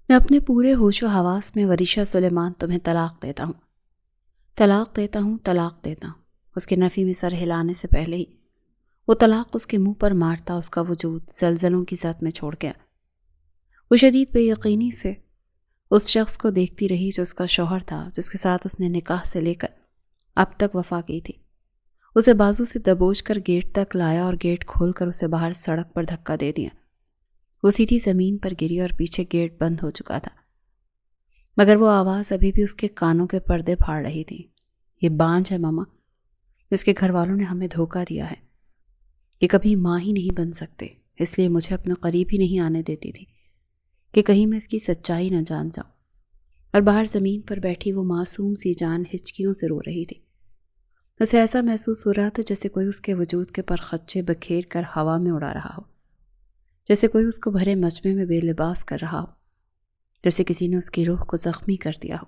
میں اپنے پورے ہوش و حواس میں وریشہ سلیمان تمہیں طلاق دیتا ہوں، طلاق دیتا ہوں، طلاق دیتا ہوں۔ اس کے نفی میں سر ہلانے سے پہلے ہی وہ طلاق اس کے منہ پر مارتا اس کا وجود زلزلوں کی زد میں چھوڑ گیا۔ وہ شدید بے یقینی سے اس شخص کو دیکھتی رہی جو اس کا شوہر تھا، جس کے ساتھ اس نے نکاح سے لے کر اب تک وفا کی تھی۔ اسے بازو سے دبوچ کر گیٹ تک لایا اور گیٹ کھول کر اسے باہر سڑک پر دھکا دے دیا۔ وہ سیدھی زمین پر گری اور پیچھے گیٹ بند ہو چکا تھا، مگر وہ آواز ابھی بھی اس کے کانوں کے پردے پھاڑ رہی تھی۔ یہ بانجھ ہے ماما، جس کے گھر والوں نے ہمیں دھوکہ دیا ہے۔ یہ کبھی ماں ہی نہیں بن سکتے، اس لیے مجھے اپنے قریب ہی نہیں آنے دیتی تھی کہ کہیں میں اس کی سچائی نہ جان جاؤں۔ اور باہر زمین پر بیٹھی وہ معصوم سی جان ہچکیوں سے رو رہی تھی۔ اسے ایسا محسوس ہو رہا تھا جیسے کوئی اس کے وجود کے پرخچے بکھیر کر ہوا میں اڑا رہا ہو، جیسے کوئی اس کو بھرے مجمع میں بے لباس کر رہا ہو، جیسے کسی نے اس کی روح کو زخمی کر دیا ہو۔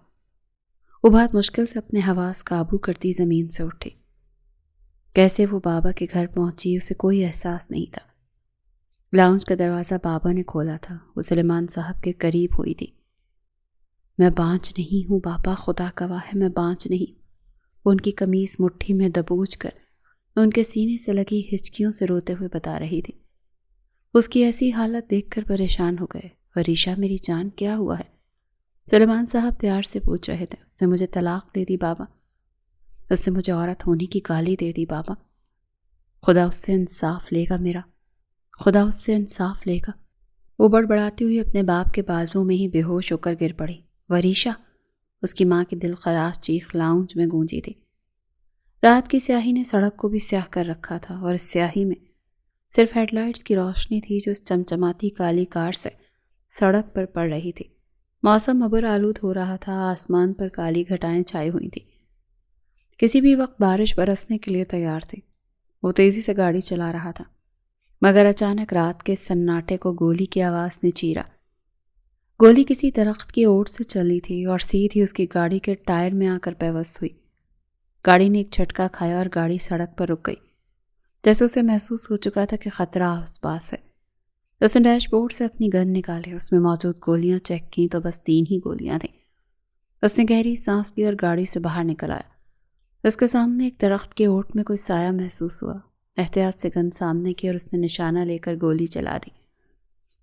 وہ بہت مشکل سے اپنے حواس قابو کرتی زمین سے اٹھی۔ کیسے وہ بابا کے گھر پہنچی اسے کوئی احساس نہیں تھا۔ لاؤنج کا دروازہ بابا نے کھولا تھا۔ وہ سلیمان صاحب کے قریب ہوئی تھی۔ میں بانجھ نہیں ہوں بابا، خدا گواہ ہے میں بانجھ نہیں۔ وہ ان کی قمیض مٹھی میں دبوچ کر ان کے سینے سے لگی ہچکیوں سے روتے ہوئے بتا رہی تھی۔ اس کی ایسی حالت دیکھ کر پریشان ہو گئے۔ وریشہ میری جان کیا ہوا ہے؟ سلیمان صاحب پیار سے پوچھ رہے تھے۔ اس نے مجھے طلاق دے دی بابا، اس نے مجھے عورت ہونے کی گالی دے دی بابا۔ خدا اس سے انصاف لے گا میرا، خدا اس سے انصاف لے گا۔ وہ بڑبڑاتی ہوئی اپنے باپ کے بازو میں ہی بے ہوش ہو کر گر پڑی۔ وریشہ! اس کی ماں کی دل خراش چیخ لاؤنج میں گونجی تھی۔ رات کی سیاہی نے سڑک کو بھی سیاہ کر رکھا تھا، اور اس سیاہی میں صرف ہیڈ لائٹس کی روشنی تھی جو اس چمچماتی کالی کار سے سڑک پر پڑ رہی تھی۔ موسم ابر آلود ہو رہا تھا، آسمان پر کالی گھٹائیں چھائی ہوئی تھیں، کسی بھی وقت بارش برسنے کے لیے تیار تھی۔ وہ تیزی سے گاڑی چلا رہا تھا، مگر اچانک رات کے سناٹے کو گولی کی آواز نے چیرا۔ گولی کسی درخت کی اوٹ سے چلی تھی اور سیدھی اس کی گاڑی کے ٹائر میں آ کر پیوست ہوئی۔ گاڑی نے ایک جھٹکا کھایا اور گاڑی سڑک پر رک گئی، جیسے اسے محسوس ہو چکا تھا کہ خطرہ آس پاس ہے۔ اس نے ڈیش بورڈ سے اپنی گن نکالی، اس میں موجود گولیاں چیک کیں تو بس 3 ہی گولیاں تھیں۔ اس نے گہری سانس لی اور گاڑی سے باہر نکل آیا۔ اس کے سامنے ایک درخت کے اوٹ میں کوئی سایہ محسوس ہوا۔ احتیاط سے گن سامنے کی اور اس نے نشانہ لے کر گولی چلا دی۔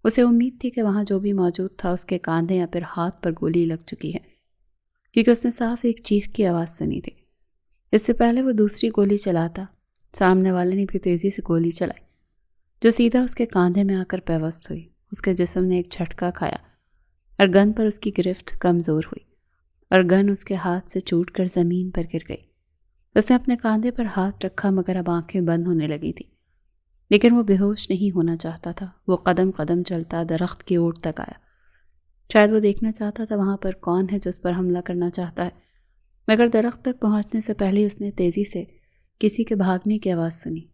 اسے امید تھی کہ وہاں جو بھی موجود تھا اس کے کاندھے یا پھر ہاتھ پر گولی لگ چکی ہے، کیونکہ اس نے صاف ایک چیخ کی آواز سنی تھی۔ اس سے پہلے وہ دوسری گولی چلاتا، سامنے والے نے بھی تیزی سے گولی چلائی جو سیدھا اس کے کاندھے میں آ کر پیوست ہوئی۔ اس کے جسم نے ایک جھٹکا کھایا اور گن پر اس کی گرفت کمزور ہوئی اور گن اس کے ہاتھ سے چھوٹ کر زمین پر گر گئی۔ اس نے اپنے کاندھے پر ہاتھ رکھا، مگر اب آنکھیں بند ہونے لگی تھی، لیکن وہ بے ہوش نہیں ہونا چاہتا تھا۔ وہ قدم قدم چلتا درخت کی اوٹ تک آیا۔ شاید وہ دیکھنا چاہتا تھا وہاں پر کون ہے جو اس پر حملہ کرنا چاہتا ہے، مگر درخت تک پہنچنے سے پہلے اس نے تیزی سے کسی کے بھاگنے کی آواز سنی۔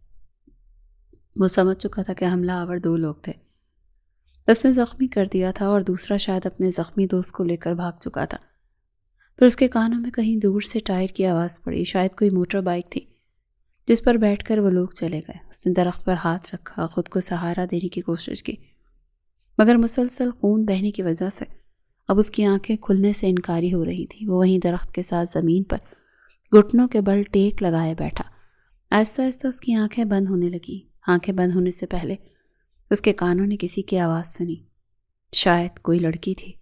وہ سمجھ چکا تھا کہ حملہ آور 2 لوگ تھے۔ اس نے زخمی کر دیا تھا اور دوسرا شاید اپنے زخمی دوست کو لے کر بھاگ چکا تھا۔ پھر اس کے کانوں میں کہیں دور سے ٹائر کی آواز پڑی، شاید کوئی موٹر بائک تھی جس پر بیٹھ کر وہ لوگ چلے گئے۔ اس نے درخت پر ہاتھ رکھا، خود کو سہارا دینے کی کوشش کی، مگر مسلسل خون بہنے کی وجہ سے اب اس کی آنکھیں کھلنے سے انکاری ہو رہی تھی۔ وہ وہیں درخت کے ساتھ زمین پر گھٹنوں کے بل ٹیک لگائے بیٹھا۔ آہستہ آہستہ اس کی آنکھیں بند ہونے لگیں۔ آنکھیں بند ہونے سے پہلے اس کے کانوں نے کسی کی آواز سنی، شاید کوئی لڑکی تھی،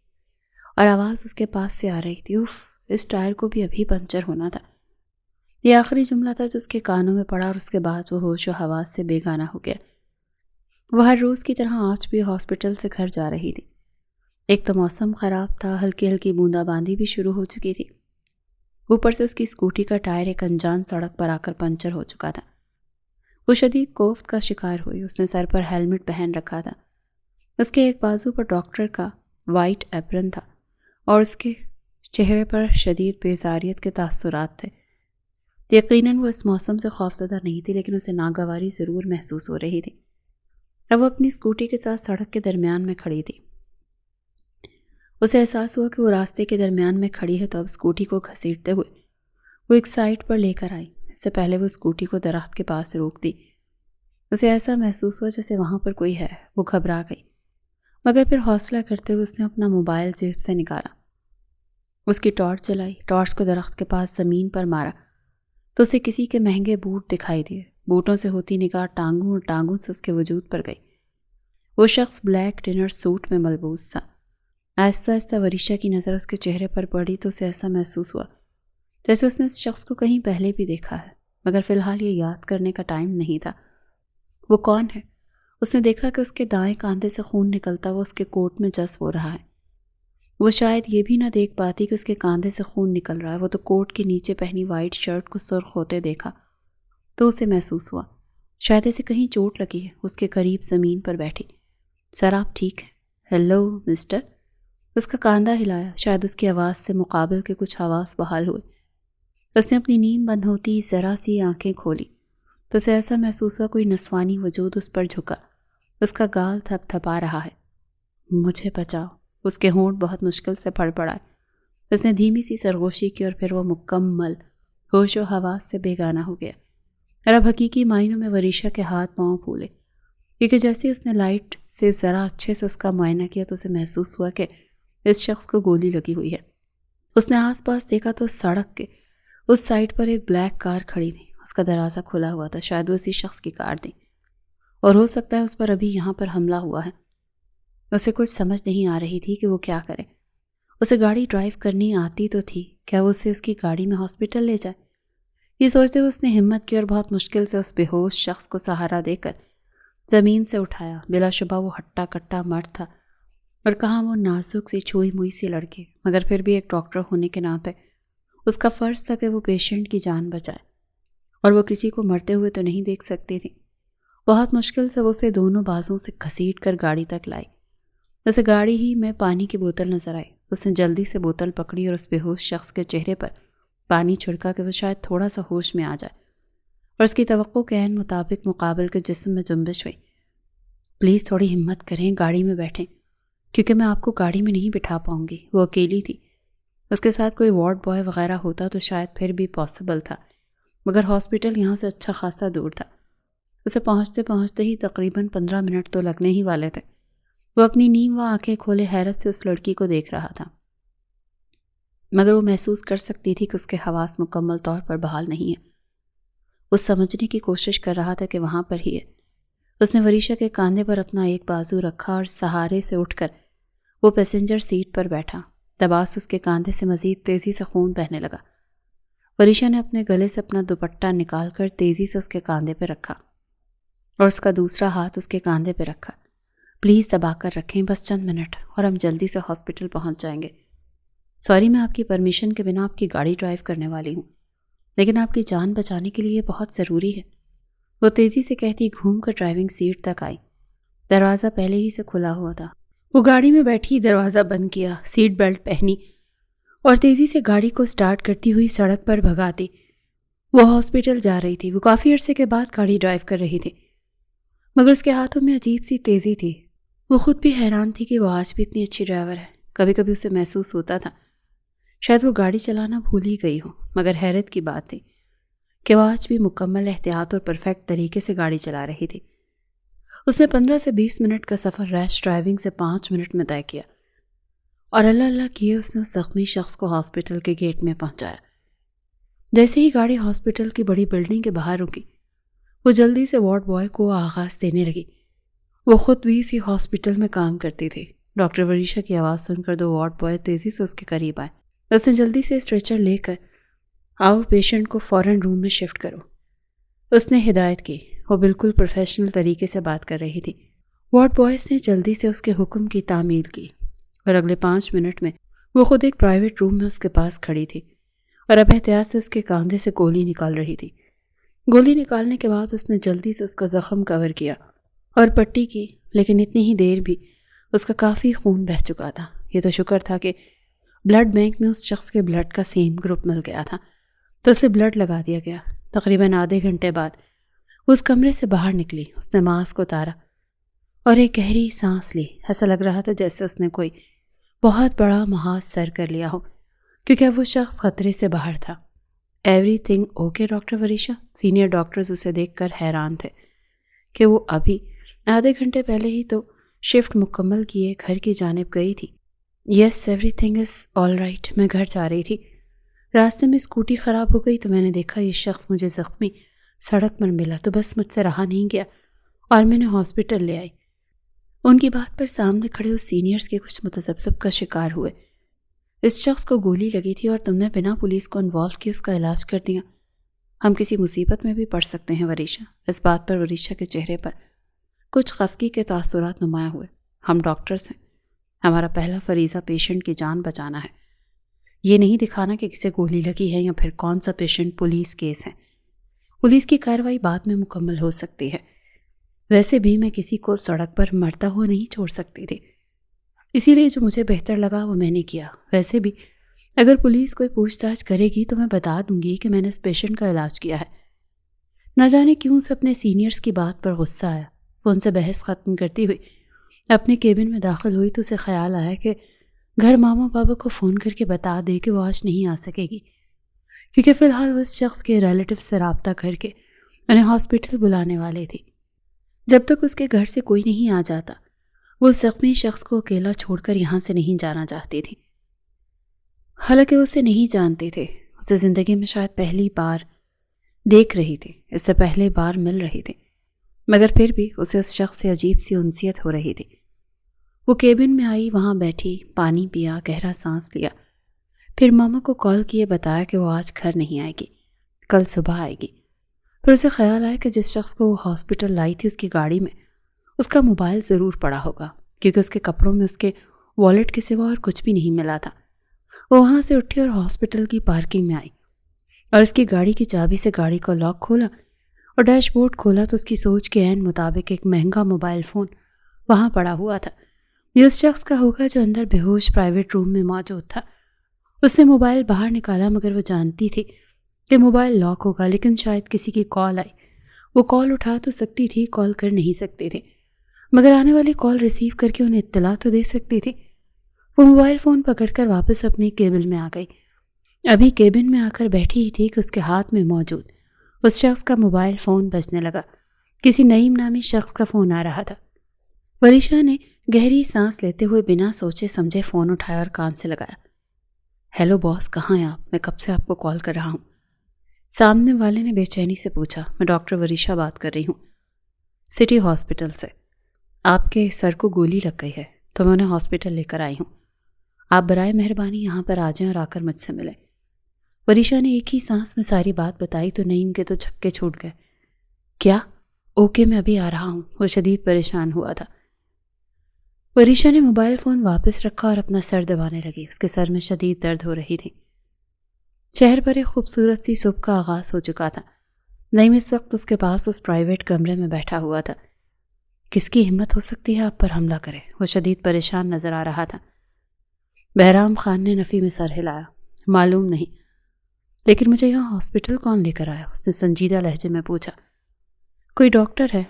اور آواز اس کے پاس سے آ رہی تھی، اف، اس ٹائر کو بھی ابھی پنچر ہونا تھا۔ یہ آخری جملہ تھا جو اس کے کانوں میں پڑا، اور اس کے بعد وہ ہوش و حواس سے بے گانہ ہو گیا۔ وہ ہر روز کی طرح آج بھی ہاسپٹل سے گھر جا رہی تھی۔ ایک تو موسم خراب تھا، ہلکی ہلکی بوندا باندی بھی شروع ہو چکی تھی، اوپر سے اس کی اسکوٹی کا ٹائر ایک انجان سڑک پر آ کر پنچر ہو چکا تھا۔ وہ شدید کوفت کا شکار ہوئی۔ اس نے سر پر ہیلمٹ پہن رکھا تھا، اس کے ایک بازو پر ڈاکٹر کا وائٹ ایپرن تھا اور اس کے چہرے پر شدید بیزاریت کے تاثرات تھے۔ یقیناً وہ اس موسم سے خوفزدہ نہیں تھی، لیکن اسے ناگواری ضرور محسوس ہو رہی تھی۔ اب وہ اپنی اسکوٹی کے ساتھ سڑک کے درمیان میں کھڑی تھی۔ اسے احساس ہوا کہ وہ راستے کے درمیان میں کھڑی ہے، تو اب اسکوٹی کو گھسیٹتے ہوئے وہ ایک سائڈ پر لے کر آئی۔ اس سے پہلے وہ اسکوٹی کو درخت کے پاس روک دی۔ اسے ایسا محسوس ہوا جیسے وہاں پر کوئی ہے۔ وہ گھبرا گئی۔ مگر پھر حوصلہ کرتے ہوئے اس نے اپنا موبائل جیب سے نکالا، اس کی ٹارچ جلائی، ٹارچ کو درخت کے پاس زمین پر مارا تو اسے کسی کے مہنگے بوٹ دکھائی دیے۔ بوٹوں سے ہوتی نگاہ ٹانگوں اور ٹانگوں سے اس کے وجود پر گئی۔ وہ شخص بلیک ڈنر سوٹ میں ملبوس تھا۔ آہستہ آہستہ وریشا کی نظر اس کے چہرے پر پڑی تو اسے ایسا محسوس ہوا جیسے اس نے اس شخص کو کہیں پہلے بھی دیکھا ہے، مگر فی الحال یہ یاد کرنے کا ٹائم نہیں تھا۔ وہ کون ہے؟ اس نے دیکھا کہ اس کے دائیں کاندھے سے خون نکلتا ہوا اس کے کوٹ میں جذب ہو رہا ہے۔ وہ شاید یہ بھی نہ دیکھ پاتی کہ اس کے کاندھے سے خون نکل رہا ہے۔ وہ تو کوٹ کے نیچے پہنی وائٹ شرٹ کو سرخ ہوتے دیکھا تو اسے محسوس ہوا شاید اسے کہیں چوٹ لگی ہے۔ اس کے قریب زمین پر بیٹھی۔ سر آپ ٹھیک ہے؟ Hello mister. اس کا کاندھا ہلایا، شاید اس کی آواز سے مقابل کے کچھ حواس بحال ہوئے۔ اس نے اپنی نیند بند ہوتی ذرا سی آنکھیں کھولی تو اسے ایسا محسوس ہوا کوئی نسوانی وجود اس پر جھکا۔ اس کا گال تھپ تھپا رہا ہے۔ مجھے بچاؤ۔ اس کے ہونٹ بہت مشکل سے پھڑ پڑائے۔ اس نے دھیمی سی سرگوشی کی اور پھر وہ مکمل ہوش و حواس سے بیگانہ ہو گیا۔ اور اب حقیقی معنوں میں وریشا کے ہاتھ پاؤں پھولے، کیونکہ جیسے اس نے لائٹ سے ذرا اچھے سے اس کا معائنہ کیا تو اسے محسوس ہوا کہ اس شخص کو گولی لگی ہوئی ہے۔ اس نے آس پاس دیکھا تو سڑک کے اس سائڈ پر ایک بلیک کار کھڑی تھی۔ اس کا دروازہ کھلا ہوا تھا، شاید وہ اسی شخص کی کار تھی، اور ہو سکتا ہے اس پر ابھی یہاں پر حملہ ہوا ہے۔ اسے کچھ سمجھ نہیں آ رہی تھی کہ وہ کیا کرے۔ اسے گاڑی ڈرائیو کرنی آتی تو تھی، کیا وہ اسے اس کی گاڑی میں ہاسپٹل لے جائے؟ یہ سوچتے ہوئے اس نے ہمت کی اور بہت مشکل سے اس بے ہوش شخص کو سہارا دے کر زمین سے اٹھایا۔ بلا شبہ وہ ہٹا کٹا مرد تھا، اور کہاں وہ نازک سی چھوئی موئی سی لڑکی، مگر پھر بھی ایک ڈاکٹر ہونے کے ناطے اس کا فرض تھا کہ وہ پیشنٹ کی جان بچائے، اور وہ کسی کو مرتے ہوئے تو نہیں دیکھ سکتی تھی۔ بہت مشکل سے وہ اسے دونوں بازوں سے گھسیٹ کر گاڑی تک لائی۔ اسے گاڑی ہی میں پانی کی بوتل نظر آئی۔ اس نے جلدی سے بوتل پکڑی اور اس بے ہوش شخص کے چہرے پر پانی چھڑکا کہ وہ شاید تھوڑا سا ہوش میں آ جائے، اور اس کی توقع کے عین مطابق مقابل کے جسم میں جنبش ہوئی۔ پلیز تھوڑی ہمت کریں، گاڑی میں بیٹھیں، کیونکہ میں آپ کو گاڑی میں نہیں بٹھا پاؤں گی۔ وہ اکیلی تھی۔ اس کے ساتھ کوئی وارڈ بوائے وغیرہ ہوتا تو شاید پھر بھی پاسبل تھا، مگر ہاسپٹل یہاں سے اچھا خاصا دور تھا۔ اسے پہنچتے پہنچتے ہی تقریباً 15 منٹ تو لگنے ہی والے تھے۔ وہ اپنی نیم و آنکھیں کھولے حیرت سے اس لڑکی کو دیکھ رہا تھا، مگر وہ محسوس کر سکتی تھی کہ اس کے حواس مکمل طور پر بحال نہیں ہے۔ وہ سمجھنے کی کوشش کر رہا تھا کہ وہاں پر ہی ہے۔ اس نے وریشا کے کاندھے پر اپنا ایک بازو رکھا اور سہارے سے اٹھ کر وہ پیسنجر سیٹ پر بیٹھا۔ دباس اس کے کاندھے سے مزید تیزی سے خون بہنے لگا۔ وریشا نے اپنے گلے سے اپنا دوپٹہ نکال کر تیزی سے اس کے کاندھے پہ رکھا اور اس کا دوسرا ہاتھ اس کے کاندھے پہ رکھا۔ پلیز دبا کر رکھیں، بس چند منٹ اور ہم جلدی سے ہاسپٹل پہنچ جائیں گے۔ سوری، میں آپ کی پرمیشن کے بنا آپ کی گاڑی ڈرائیو کرنے والی ہوں، لیکن آپ کی جان بچانے کے لیے یہ بہت ضروری ہے۔ وہ تیزی سے کہتی گھوم کر ڈرائیونگ سیٹ تک آئی۔ دروازہ پہلے ہی سے کھلا ہوا تھا۔ وہ گاڑی میں بیٹھی، دروازہ بند کیا، سیٹ بیلٹ پہنی اور تیزی سے گاڑی کو سٹارٹ کرتی ہوئی سڑک پر بھگاتی۔ وہ ہاسپٹل جا رہی تھی۔ وہ کافی عرصے کے بعد گاڑی ڈرائیو کر رہی تھی، مگر اس کے ہاتھوں میں عجیب سی تیزی تھی۔ وہ خود بھی حیران تھی کہ وہ آج بھی اتنی اچھی ڈرائیور ہے۔ کبھی کبھی اسے محسوس ہوتا تھا شاید وہ گاڑی چلانا بھول ہی گئی ہو، مگر حیرت کی بات تھی کہ وہ آج بھی مکمل احتیاط اور پرفیکٹ طریقے سے گاڑی چلا رہی تھی۔ اس نے 15 سے 20 منٹ کا سفر ریش ڈرائیونگ سے 5 منٹ میں طے کیا، اور اللہ اللہ کیے اس نے اس زخمی شخص کو ہاسپٹل کے گیٹ میں پہنچایا۔ جیسے ہی گاڑی ہاسپٹل کی بڑی بلڈنگ کے باہر رکی، وہ جلدی سے وارڈ بوائے کو آغاز دینے لگی۔ وہ خود بھی اسی ہاسپٹل میں کام کرتی تھی۔ ڈاکٹر وریشا کی آواز سن کر 2 وارڈ بوائے تیزی سے اس کے قریب آئے۔ اس نے جلدی سے اسٹریچر لے کر آؤ پیشنٹ کو فوراً روم میں شفٹ کرو، اس نے ہدایت کی۔ وہ بالکل پروفیشنل طریقے سے بات کر رہی تھی۔ وارڈ بوائز نے جلدی سے اس کے حکم کی تعمیل کی، اور اگلے 5 منٹ میں وہ خود ایک پرائیویٹ روم میں اس کے پاس کھڑی تھی، اور اب احتیاط سے اس کے کاندھے سے گولی نکال رہی تھی۔ گولی نکالنے کے بعد اس نے جلدی سے اس کا زخم کور کیا اور پٹی کی، لیکن اتنی ہی دیر بھی اس کا کافی خون بہہ چکا تھا۔ یہ تو شکر تھا کہ بلڈ بینک میں اس شخص کے بلڈ کا سیم گروپ مل گیا تھا، تو اسے بلڈ لگا دیا گیا۔ تقریباً آدھے گھنٹے بعد وہ اس کمرے سے باہر نکلی۔ اس نے ماسک اتارا اور ایک گہری سانس لی۔ ایسا لگ رہا تھا جیسے اس نے کوئی بہت بڑا محاذ سر کر لیا ہو، کیونکہ اب وہ شخص خطرے سے باہر تھا۔ Everything okay doctor Warisha? Senior doctors اسے دیکھ کر حیران تھے کہ وہ ابھی آدھے گھنٹے پہلے ہی تو شفٹ مکمل کیے گھر کی جانب گئی تھی۔ Yes everything is all right, میں گھر جا رہی تھی۔ راستے میں اسکوٹی خراب ہو گئی تو میں نے دیکھا یہ شخص مجھے زخمی سڑک پر ملا تو بس مجھ سے رہا نہیں گیا اور میں نے ہاسپٹل لے آئی۔ ان کی بات پر سامنے کھڑے اس سینئرز کے کچھ متذبذب کا شکار ہوئے۔ اس شخص کو گولی لگی تھی اور تم نے بنا پولیس کو انوالو کیے اس کا علاج کر دیا۔ ہم کسی مصیبت میں بھی پڑ سکتے ہیں وریشا۔ اس بات پر وریشا کے چہرے پر کچھ خفگی کے تاثرات نمایاں ہوئے۔ ہم ڈاکٹرز ہیں، ہمارا پہلا فریضہ پیشنٹ کی جان بچانا ہے، یہ نہیں دکھانا کہ کسے گولی لگی ہے یا پھر کون سا پیشنٹ پولیس کیس ہے۔ پولیس کی کارروائی بعد میں مکمل ہو سکتی ہے، ویسے بھی میں کسی کو سڑک پر مرتا ہوا نہیں چھوڑ سکتی تھی، اسی لیے جو مجھے بہتر لگا وہ میں نے کیا۔ ویسے بھی اگر پولیس کوئی پوچھ تاچھ کرے گی تو میں بتا دوں گی کہ میں نے اس پیشنٹ کا علاج کیا ہے۔ نہ جانے کیوں سے اپنے سینئرز کی بات پر غصہ آیا۔ وہ ان سے بحث ختم کرتی ہوئی اپنے کیبن میں داخل ہوئی تو اسے خیال آیا کہ گھر ماما بابا کو فون کر کے بتا دے کہ وہ آج نہیں آ سکے گی، کیونکہ فی الحال وہ اس شخص کے ریلیٹیو سے رابطہ کر کے انہیں ہاسپٹل بلانے والے تھی۔ جب تک اس کے گھر سے کوئی نہیں آ جاتا وہ اس زخمی شخص کو اکیلا چھوڑ کر یہاں سے نہیں جانا چاہتی تھی۔ حالانکہ اسے نہیں جانتے تھے، اسے زندگی میں شاید پہلی بار دیکھ رہی تھی، اس سے پہلے بار مل رہی تھی، مگر پھر بھی اسے اس شخص سے عجیب سی انسیت ہو رہی تھی۔ وہ کیبن میں آئی، وہاں بیٹھی، پانی پیا، گہرا سانس لیا، پھر ماما کو کال کیے بتایا کہ وہ آج گھر نہیں آئے گی، کل صبح آئے گی۔ پھر اسے خیال آیا کہ جس شخص کو وہ ہاسپٹل لائی تھی اس کی گاڑی میں اس کا موبائل ضرور پڑا ہوگا، کیونکہ اس کے کپڑوں میں اس کے والیٹ کے سوا اور کچھ بھی نہیں ملا تھا۔ وہ وہاں سے اٹھی اور ہاسپٹل کی پارکنگ میں آئی اور اس کی گاڑی کی چابی سے گاڑی کا لاک کھولا اور ڈیش بورڈ کھولا تو اس کی سوچ کے عین مطابق ایک مہنگا موبائل فون وہاں پڑا ہوا تھا۔ یہ اس شخص کا ہوگا جو اندر بے ہوش پرائیویٹ روم میں موجود تھا۔ اس نے موبائل باہر نکالا مگر وہ جانتی تھی کہ موبائل لاک ہوگا، لیکن شاید کسی کی کال آئی۔ وہ کال اٹھا تو سکتی تھی، کال کر نہیں سکتی تھی، مگر آنے والی کال ریسیو کر کے انہیں اطلاع تو دے سکتی تھی۔ وہ موبائل فون پکڑ کر واپس اپنی کیبن میں آ گئی۔ ابھی کیبن میں آ کر بیٹھی ہی تھی کہ اس کے ہاتھ میں موجود اس شخص کا موبائل فون بجنے لگا۔ کسی نعیم نامی شخص کا فون آ رہا تھا۔ وریشا نے گہری سانس لیتے ہوئے بنا سوچے سمجھے فون اٹھایا اور کان سے لگایا۔ ہیلو باس، کہاں ہیں آپ؟ میں کب سے آپ کو کال کر رہا ہوں۔ سامنے والے نے بے چینی سے پوچھا۔ میں ڈاکٹر وریشا بات کر رہی ہوں، سٹی ہاسپٹل سے۔ آپ کے سر کو گولی لگ گئی ہے تو میں انہیں ہاسپٹل لے کر آئی ہوں۔ آپ برائے مہربانی یہاں پر آ جائیں اور آ کر مجھ سے ملیں۔ وریشا نے ایک ہی سانس میں ساری بات بتائی تو نعیم کے تو چھکے چھوٹ گئے۔ کیا؟ اوکے، میں ابھی آ رہا ہوں۔ وہ شدید پریشان ہوا تھا۔ وریشا نے موبائل فون واپس رکھا اور اپنا سر دبانے لگی۔ اس کے سر میں شدید درد ہو رہی تھی۔ شہر پر ایک خوبصورت سی صبح کا آغاز ہو چکا تھا۔ نعیم اس وقت اس کے پاس اس پرائیویٹ کمرے میں بیٹھا ہوا تھا۔ کس کی ہمت ہو سکتی ہے آپ پر حملہ کرے؟ وہ شدید پریشان نظر آ رہا تھا۔ بہرام خان نے نفی میں سر ہلایا۔ معلوم نہیں، لیکن مجھے یہاں ہاسپٹل کون لے کر آیا؟ اس نے سنجیدہ لہجے میں پوچھا۔ کوئی ڈاکٹر ہے،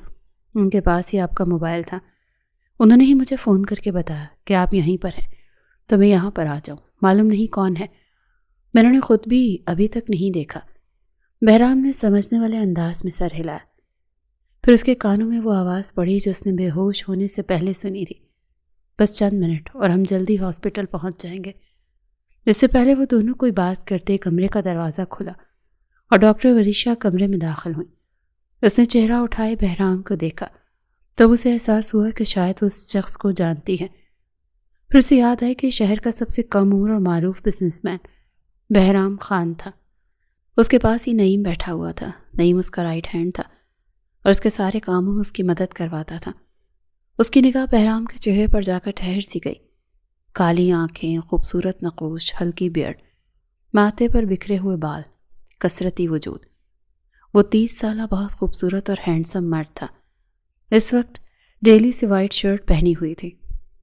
ان کے پاس ہی آپ کا موبائل تھا، انہوں نے ہی مجھے فون کر کے بتایا کہ آپ یہیں پر ہیں تو میں یہاں پر آ جاؤں۔ معلوم نہیں کون ہے، میں نے خود بھی ابھی تک نہیں دیکھا۔ بہرام نے سمجھنے والے انداز میں سر ہلایا۔ پھر اس کے کانوں میں وہ آواز پڑی جو اس نے بے ہوش ہونے سے پہلے سنی تھی۔ بس چند منٹ اور ہم جلدی ہاسپٹل پہنچ جائیں گے۔ اس سے پہلے وہ دونوں کوئی بات کرتے کمرے کا دروازہ کھلا اور ڈاکٹر وریشا کمرے میں داخل ہوئی۔ اس نے چہرہ اٹھائے بہرام کو دیکھا تب اسے احساس ہوا کہ شاید وہ اس شخص کو جانتی ہے۔ پھر اسے یاد آئے کہ شہر کا سب سے کم عمر اور معروف بزنس مین بہرام خان تھا۔ اس کے پاس ہی نعیم بیٹھا ہوا تھا۔ نعیم اس کا رائٹ ہینڈ تھا اور اس کے سارے کاموں میں اس کی مدد کرواتا تھا۔ اس کی نگاہ بہرام کے چہرے پر جا کر ٹھہر سی گئی۔ کالی آنکھیں، خوبصورت نقوش، ہلکی بیئرڈ، ماتھے پر بکھرے ہوئے بال، کثرتی وجود۔ وہ 30 سالہ بہت خوبصورت اور ہینڈسم مرد تھا۔ اس وقت ڈیلی سی وائٹ شرٹ پہنی ہوئی تھی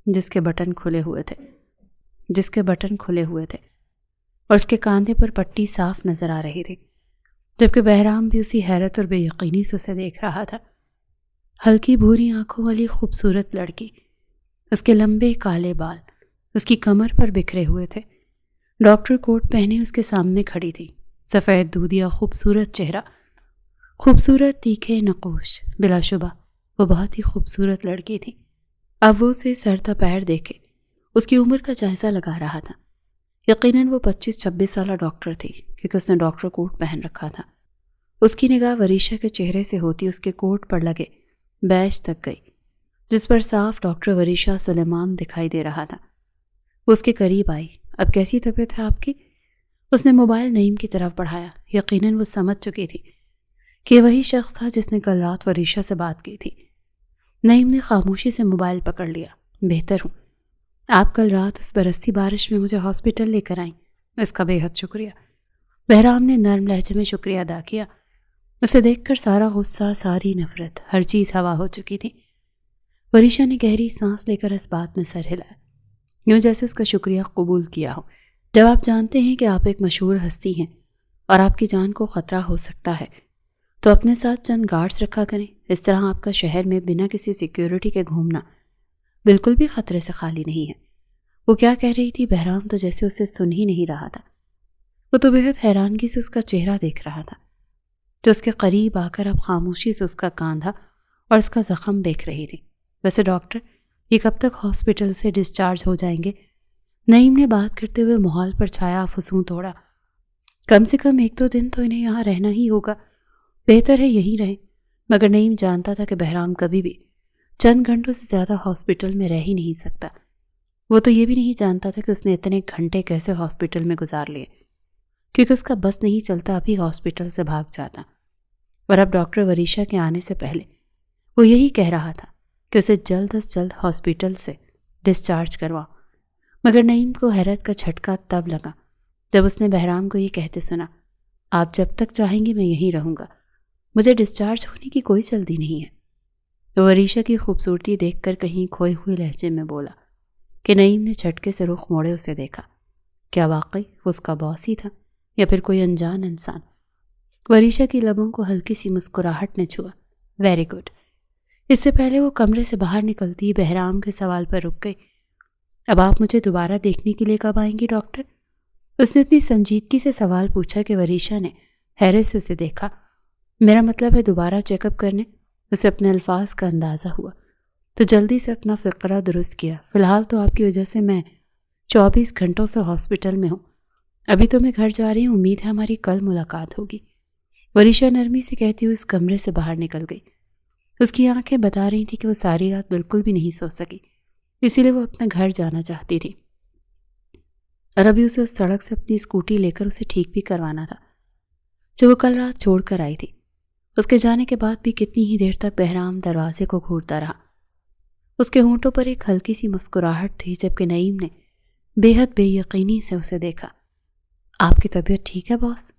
جس کے بٹن کھلے ہوئے تھے اور اس کے کاندھے پر پٹی صاف نظر آ رہی تھی، جبکہ بہرام بھی اسی حیرت اور بے یقینی سے اسے دیکھ رہا تھا۔ ہلکی بھوری آنکھوں والی خوبصورت لڑکی، اس کے لمبے کالے بال اس کی کمر پر بکھرے ہوئے تھے۔ ڈاکٹر کوٹ پہنے اس کے سامنے کھڑی تھی، سفید دودھیا خوبصورت چہرہ، خوبصورت تیکھے نقوش۔ بلا شبہ وہ بہت ہی خوبصورت لڑکی تھی۔ اب وہ اسے سر تا پیر دیکھے اس کی عمر کا جائزہ لگا رہا تھا۔ یقیناً وہ 25-26 سالہ ڈاکٹر تھی کیونکہ اس نے ڈاکٹر کوٹ پہن رکھا تھا۔ اس کی نگاہ وریشا کے چہرے سے ہوتی اس کے کوٹ پر لگے بیج تک گئی جس پر صاف ڈاکٹر وریشا سلیمان دکھائی دے رہا تھا۔ وہ اس کے قریب آئی۔ اب کیسی طبیعت ہے آپ کی؟ اس نے موبائل نعیم کی طرف بڑھایا۔ یقیناً وہ سمجھ چکی تھی کہ وہی شخص تھا جس نے کل رات وریشا سے بات کی تھی۔ نعیم نے خاموشی سے موبائل پکڑ لیا۔ بہتر ہوں۔ آپ کل رات اس برستی بارش میں مجھے ہاسپٹل لے کر آئیں، اس کا بے حد شکریہ۔ بہرام نے نرم لہجے میں شکریہ ادا کیا۔ اسے دیکھ کر سارا غصہ، ساری نفرت، ہر چیز ہوا ہو چکی تھی۔ وریشا نے گہری سانس لے کر اس بات میں سر ہلایا، یوں جیسے اس کا شکریہ قبول کیا ہو۔ جب آپ جانتے ہیں کہ آپ ایک مشہور ہستی ہیں اور آپ کی جان کو خطرہ ہو سکتا ہے تو اپنے ساتھ چند گارڈز رکھا کریں۔ اس طرح آپ کا شہر میں بنا کسی سیکیورٹی کے گھومنا بالکل بھی خطرے سے خالی نہیں ہے۔ وہ کیا کہہ رہی تھی؟ بہرام تو جیسے اسے سن ہی نہیں رہا تھا۔ وہ تو بے حد حیرانگی سے اس کا چہرہ دیکھ رہا تھا جو اس کے قریب آ کر اب خاموشی سے اس کا کاندھا اور اس کا زخم دیکھ رہی تھی۔ ویسے ڈاکٹر، یہ کب تک ہاسپٹل سے ڈسچارج ہو جائیں گے؟ نعیم نے بات کرتے ہوئے ماحول پر چھایا فسوں توڑا۔ کم سے کم 1-2 دن تو انہیں یہاں رہنا ہی ہوگا، بہتر ہے یہیں رہیں۔ مگر نعیم جانتا تھا کہ بہرام کبھی بھی چند گھنٹوں سے زیادہ ہاسپٹل میں رہ ہی نہیں سکتا۔ وہ تو یہ بھی نہیں جانتا تھا کہ اس نے اتنے گھنٹے کیسے ہاسپٹل میں گزار لیے، کیونکہ اس کا بس نہیں چلتا ابھی ہاسپٹل سے بھاگ جاتا۔ اور اب ڈاکٹر وریشا کے آنے سے پہلے وہ یہی کہہ رہا تھا کہ اسے جلد از جلد ہاسپٹل سے ڈسچارج کروا۔ مگر نعیم کو حیرت کا جھٹکا تب لگا جب اس نے بہرام کو یہ کہتے سنا، آپ جب تک چاہیں گے میں یہیں رہوں گا، مجھے ڈسچارج ہونے کی کوئی جلدی نہیں ہے۔ وریشا کی خوبصورتی دیکھ کر کہیں کھوئے ہوئے لہجے میں بولا کہ نعیم نے جھٹکے سے رخ موڑے اسے دیکھا۔ کیا واقعی وہ اس کا باس ہی تھا یا پھر کوئی انجان انسان؟ وریشا کی لبوں کو ہلکی سی مسکراہٹ نے چھوا۔ Very good. اس سے پہلے وہ کمرے سے باہر نکلتی بہرام کے سوال پر رک گئی۔ اب آپ مجھے دوبارہ دیکھنے کے لیے کب آئیں گی ڈاکٹر؟ اس نے اتنی سنجیدگی سے سوال پوچھا کہ وریشا نے حیرت سے اسے دیکھا۔ میرا مطلب ہے دوبارہ چیک اپ کرنے۔ اسے اپنے الفاظ کا اندازہ ہوا تو جلدی سے اپنا فقرہ درست کیا۔ فی الحال تو آپ کی وجہ سے میں 24 گھنٹوں سے ہاسپٹل میں ہوں، ابھی تو میں گھر جا رہی ہوں، امید ہے ہماری کل ملاقات ہوگی۔ وریشا نرمی سے کہتی ہوئی اس کمرے سے باہر نکل گئی۔ اس کی آنکھیں بتا رہی تھی کہ وہ ساری رات بالکل بھی نہیں سو سکی، اسی لیے وہ اپنا گھر جانا چاہتی تھی، اور ابھی اسے اس سڑک سے اپنی اسکوٹی لے کر اسے ٹھیک بھی کروانا تھا جو وہ کل رات چھوڑ کر آئی تھی۔ اس کے جانے کے بعد بھی کتنی ہی دیر تک بہرام دروازے کو گھورتا رہا۔ اس کے ہونٹوں پر ایک ہلکی سی مسکراہٹ تھی جبکہ نعیم نے بے حد بے یقینی سے اسے دیکھا۔ آپ کی طبیعت ٹھیک ہے باس؟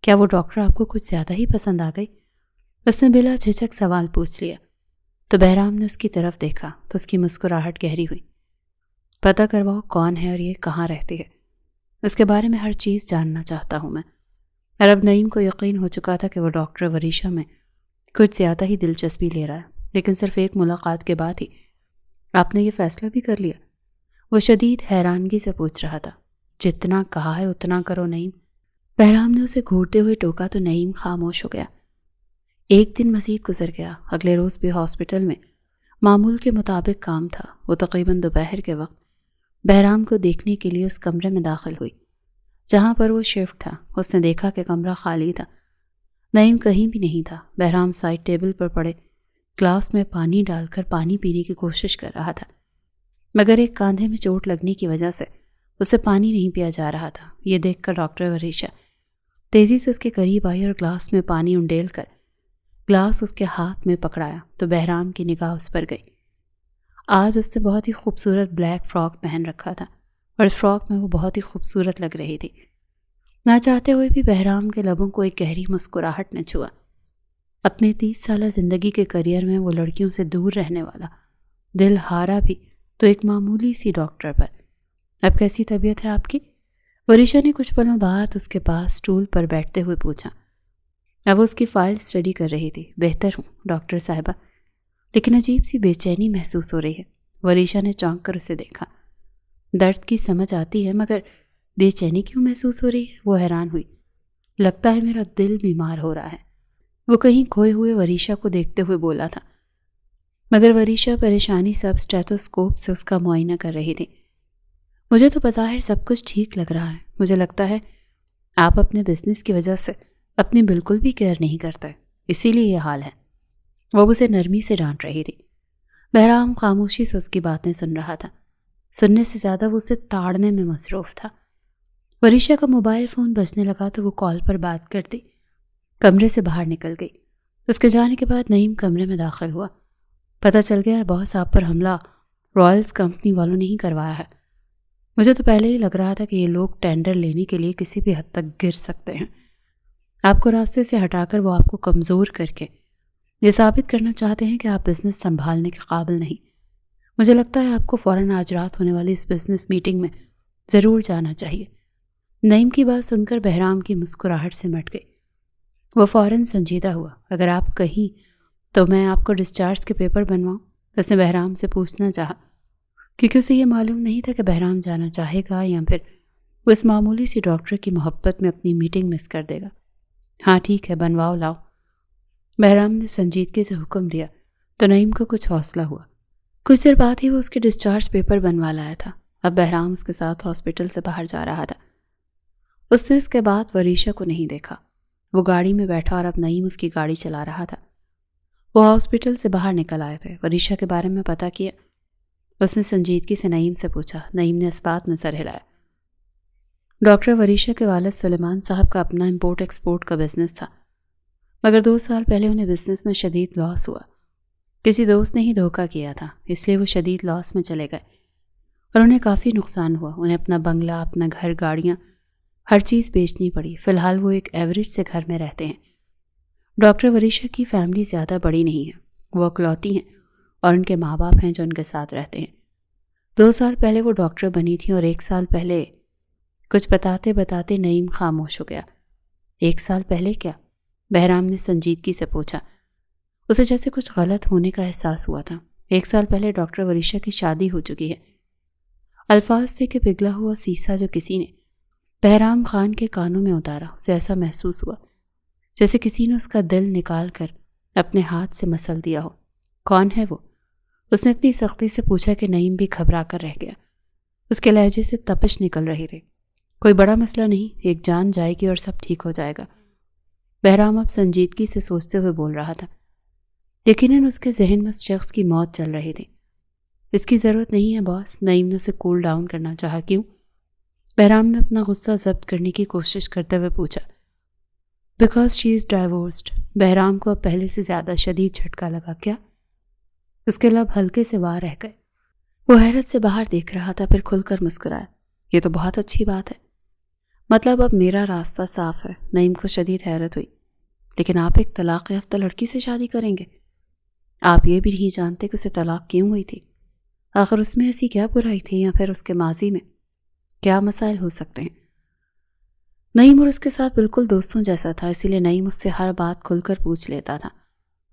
کیا وہ ڈاکٹر آپ کو کچھ زیادہ ہی پسند آ گئی؟ اس نے بلا جھجک سوال پوچھ لیا تو بہرام نے اس کی طرف دیکھا تو اس کی مسکراہٹ گہری ہوئی۔ پتہ کرواؤ کون ہے اور یہ کہاں رہتی ہے، اس کے بارے میں ہر چیز جاننا چاہتا ہوں میں۔ اور اب نعیم کو یقین ہو چکا تھا کہ وہ ڈاکٹر وریشا میں کچھ زیادہ ہی دلچسپی لے رہا ہے، لیکن صرف ایک ملاقات کے بعد ہی آپ نے یہ فیصلہ بھی کر لیا؟ وہ شدید حیرانگی سے پوچھ رہا تھا۔ جتنا کہا ہے اتنا کرو نعیم۔ بہرام نے اسے گھورتے ہوئے ٹوکا تو نعیم خاموش ہو گیا۔ ایک دن مزید گزر گیا۔ اگلے روز بھی ہاسپٹل میں معمول کے مطابق کام تھا۔ وہ تقریباً دوپہر کے وقت بہرام کو دیکھنے کے لیے اس کمرے میں داخل ہوئی جہاں پر وہ شفٹ تھا۔ اس نے دیکھا کہ کمرہ خالی تھا، نعیم کہیں بھی نہیں تھا۔ بہرام سائڈ ٹیبل پر پڑے گلاس میں پانی ڈال کر پانی پینے کی کوشش کر رہا تھا، مگر ایک کاندھے میں چوٹ لگنے کی وجہ سے اسے پانی نہیں پیا جا رہا تھا۔ یہ دیکھ کر ڈاکٹر وریشا تیزی سے اس کے قریب آئی اور گلاس میں پانی انڈیل کر گلاس اس کے ہاتھ میں پکڑایا تو بہرام کی نگاہ اس پر گئی۔ آج اس نے بہت ہی خوبصورت بلیک فراک پہن رکھا تھا اور اس فراک میں وہ بہت ہی خوبصورت لگ رہی تھی۔ نہ چاہتے ہوئے بھی بہرام کے لبوں کو ایک گہری مسکراہٹ نے چھوا۔ اپنے 30 سالہ زندگی کے کریئر میں وہ لڑکیوں سے دور رہنے والا دل ہارا بھی تو ایک معمولی سی ڈاکٹر پر۔ اب کیسی طبیعت ہے آپ کی؟ وریشا نے کچھ پلوں بعد اس کے پاس سٹول پر بیٹھتے ہوئے پوچھا۔ اب وہ اس کی فائل اسٹڈی کر رہی تھی۔ بہتر ہوں ڈاکٹر صاحبہ، لیکن عجیب سی بے چینی محسوس ہو رہی ہے۔ وریشا نے چونک کر اسے دیکھا۔ درد کی سمجھ آتی ہے مگر بے چینی کیوں محسوس ہو رہی ہے؟ وہ حیران ہوئی۔ لگتا ہے میرا دل بیمار ہو رہا ہے، وہ کہیں کھوئے ہوئے وریشا کو دیکھتے ہوئے بولا تھا۔ مگر وریشا پریشانی سے اب اسٹیتھوسکوپ سے اس کا معائنہ کر رہی تھی۔ مجھے تو بظاہر سب کچھ ٹھیک لگ رہا ہے، مجھے لگتا ہے آپ اپنے بزنس کی وجہ سے اپنی بالکل بھی کیئر نہیں کرتے، اسی لیے یہ حال ہے۔ وہ اسے نرمی سے ڈانٹ رہی تھی۔ بہرام خاموشی سے اس کی باتیں سن رہا تھا، سننے سے زیادہ وہ اسے تاڑنے میں مصروف تھا۔ وریشا کا موبائل فون بجنے لگا تو وہ کال پر بات کرتی کمرے سے باہر نکل گئی۔ اس کے جانے کے بعد نعیم کمرے میں داخل ہوا۔ پتہ چل گیا باس آپ پر حملہ رائلز کمپنی والوں نے ہی کروایا ہے۔ مجھے تو پہلے ہی لگ رہا تھا کہ یہ لوگ ٹینڈر لینے کے لیے کسی بھی حد تک گر سکتے ہیں۔ آپ کو راستے سے ہٹا کر وہ آپ کو کمزور کر کے یہ ثابت کرنا چاہتے ہیں کہ آپ بزنس سنبھالنے کے قابل نہیں۔ مجھے لگتا ہے آپ کو فوراً آج رات ہونے والی اس بزنس میٹنگ میں ضرور جانا چاہیے۔ نعیم کی بات سن کر بہرام کی مسکراہٹ سے مٹ گئی۔ وہ فوراً سنجیدہ ہوا۔ اگر آپ کہیں تو میں آپ کو ڈسچارج کے پیپر بنواؤں؟ اس نے بہرام سے پوچھنا چاہا، کیونکہ اسے یہ معلوم نہیں تھا کہ بہرام جانا چاہے گا یا پھر وہ اس معمولی سی ڈاکٹر کی محبت میں اپنی میٹنگ مس کر دے گا۔ ہاں ٹھیک ہے، بنواؤ لاؤ، بہرام نے سنجیدگی سے حکم دیا تو نعیم کو کچھ حوصلہ ہوا۔ کچھ دیر بعد ہی وہ اس کے ڈسچارج پیپر بنوا لایا تھا۔ اب بہرام اس کے ساتھ ہاسپٹل سے باہر جا رہا تھا۔ اس نے اس کے بعد وریشا کو نہیں دیکھا۔ وہ گاڑی میں بیٹھا اور اب نعیم اس کی گاڑی چلا رہا تھا۔ وہ ہاسپٹل سے باہر نکل آئے تھے۔ وریشا کے بارے میں پتہ کیا۔ اس نے سنجیدگی سے نعیم سے پوچھا۔ نعیم نے اس بات میں سر ہلایا۔ ڈاکٹر وریشا کے والد سلیمان صاحب کا اپنا امپورٹ ایکسپورٹ کا بزنس تھا، مگر 2 سال پہلے انہیں بزنس میں شدید لاس ہوا۔ کسی دوست نے ہی دھوکہ کیا تھا، اس لیے وہ شدید لاس میں چلے گئے اور انہیں کافی نقصان ہوا۔ انہیں اپنا بنگلہ، اپنا گھر، گاڑیاں، ہر چیز بیچنی پڑی۔ فی الحال وہ ایک ایوریج سے گھر میں رہتے ہیں۔ ڈاکٹر وریشا کی فیملی زیادہ بڑی نہیں ہے، وہ اکلوتی ہیں اور ان کے ماں باپ ہیں جو ان کے ساتھ رہتے ہیں۔ 2 سال پہلے وہ ڈاکٹر بنی تھیں اور 1 سال پہلے کچھ بتاتے بتاتے نعیم خاموش ہو گیا۔ 1 سال پہلے کیا؟ بہرام نے سنجیدگی سے پوچھا۔ اسے جیسے کچھ غلط ہونے کا احساس ہوا تھا۔ 1 سال پہلے ڈاکٹر وریشا کی شادی ہو چکی ہے۔ الفاظ تھے کہ پگھلا ہوا سیسا جو کسی نے بہرام خان کے کانوں میں اتارا۔ اسے ایسا محسوس ہوا جیسے کسی نے اس کا دل نکال کر اپنے ہاتھ سے مسل دیا ہو۔ کون ہے وہ؟ اس نے اتنی سختی سے پوچھا کہ نعیم بھی گھبرا کر رہ گیا۔ اس کے لہجے سے تپش نکل رہی تھی۔ کوئی بڑا مسئلہ نہیں، ایک جان جائے گی اور سب ٹھیک ہو جائے گا۔ بہرام اب سنجیدگی سے سوچتے ہوئے بول رہا تھا۔ یقیناً اس کے ذہن میں اس شخص کی موت چل رہی تھی۔ اس کی ضرورت نہیں ہے باس، نعیم نے اسے کول ڈاؤن کرنا چاہا۔ کیوں؟ بہرام نے اپنا غصہ ضبط کرنے کی کوشش کرتے ہوئے پوچھا۔ Because she is divorced. Bahram کو اب پہلے سے زیادہ شدید جھٹکا لگا۔ کیا؟ اس کے لب ہلکے سے وار رہ گئے۔ وہ حیرت سے باہر دیکھ رہا تھا، پھر کھل کر مسکرایا۔ یہ تو بہت اچھی بات ہے، مطلب اب میرا راستہ صاف ہے۔ نعیم کو شدید حیرت ہوئی۔ لیکن آپ ایک طلاق یافتہ لڑکی سے شادی کریں گے؟ آپ یہ بھی نہیں جانتے کہ اسے طلاق کیوں ہوئی تھی؟ آخر اس میں ایسی کیا برائی تھی، یا پھر اس کے ماضی میں کیا مسائل ہو سکتے ہیں؟ نعیم اور اس کے ساتھ بالکل دوستوں جیسا تھا، اسی لیے نعیم اس سے ہر بات کھل کر پوچھ لیتا تھا،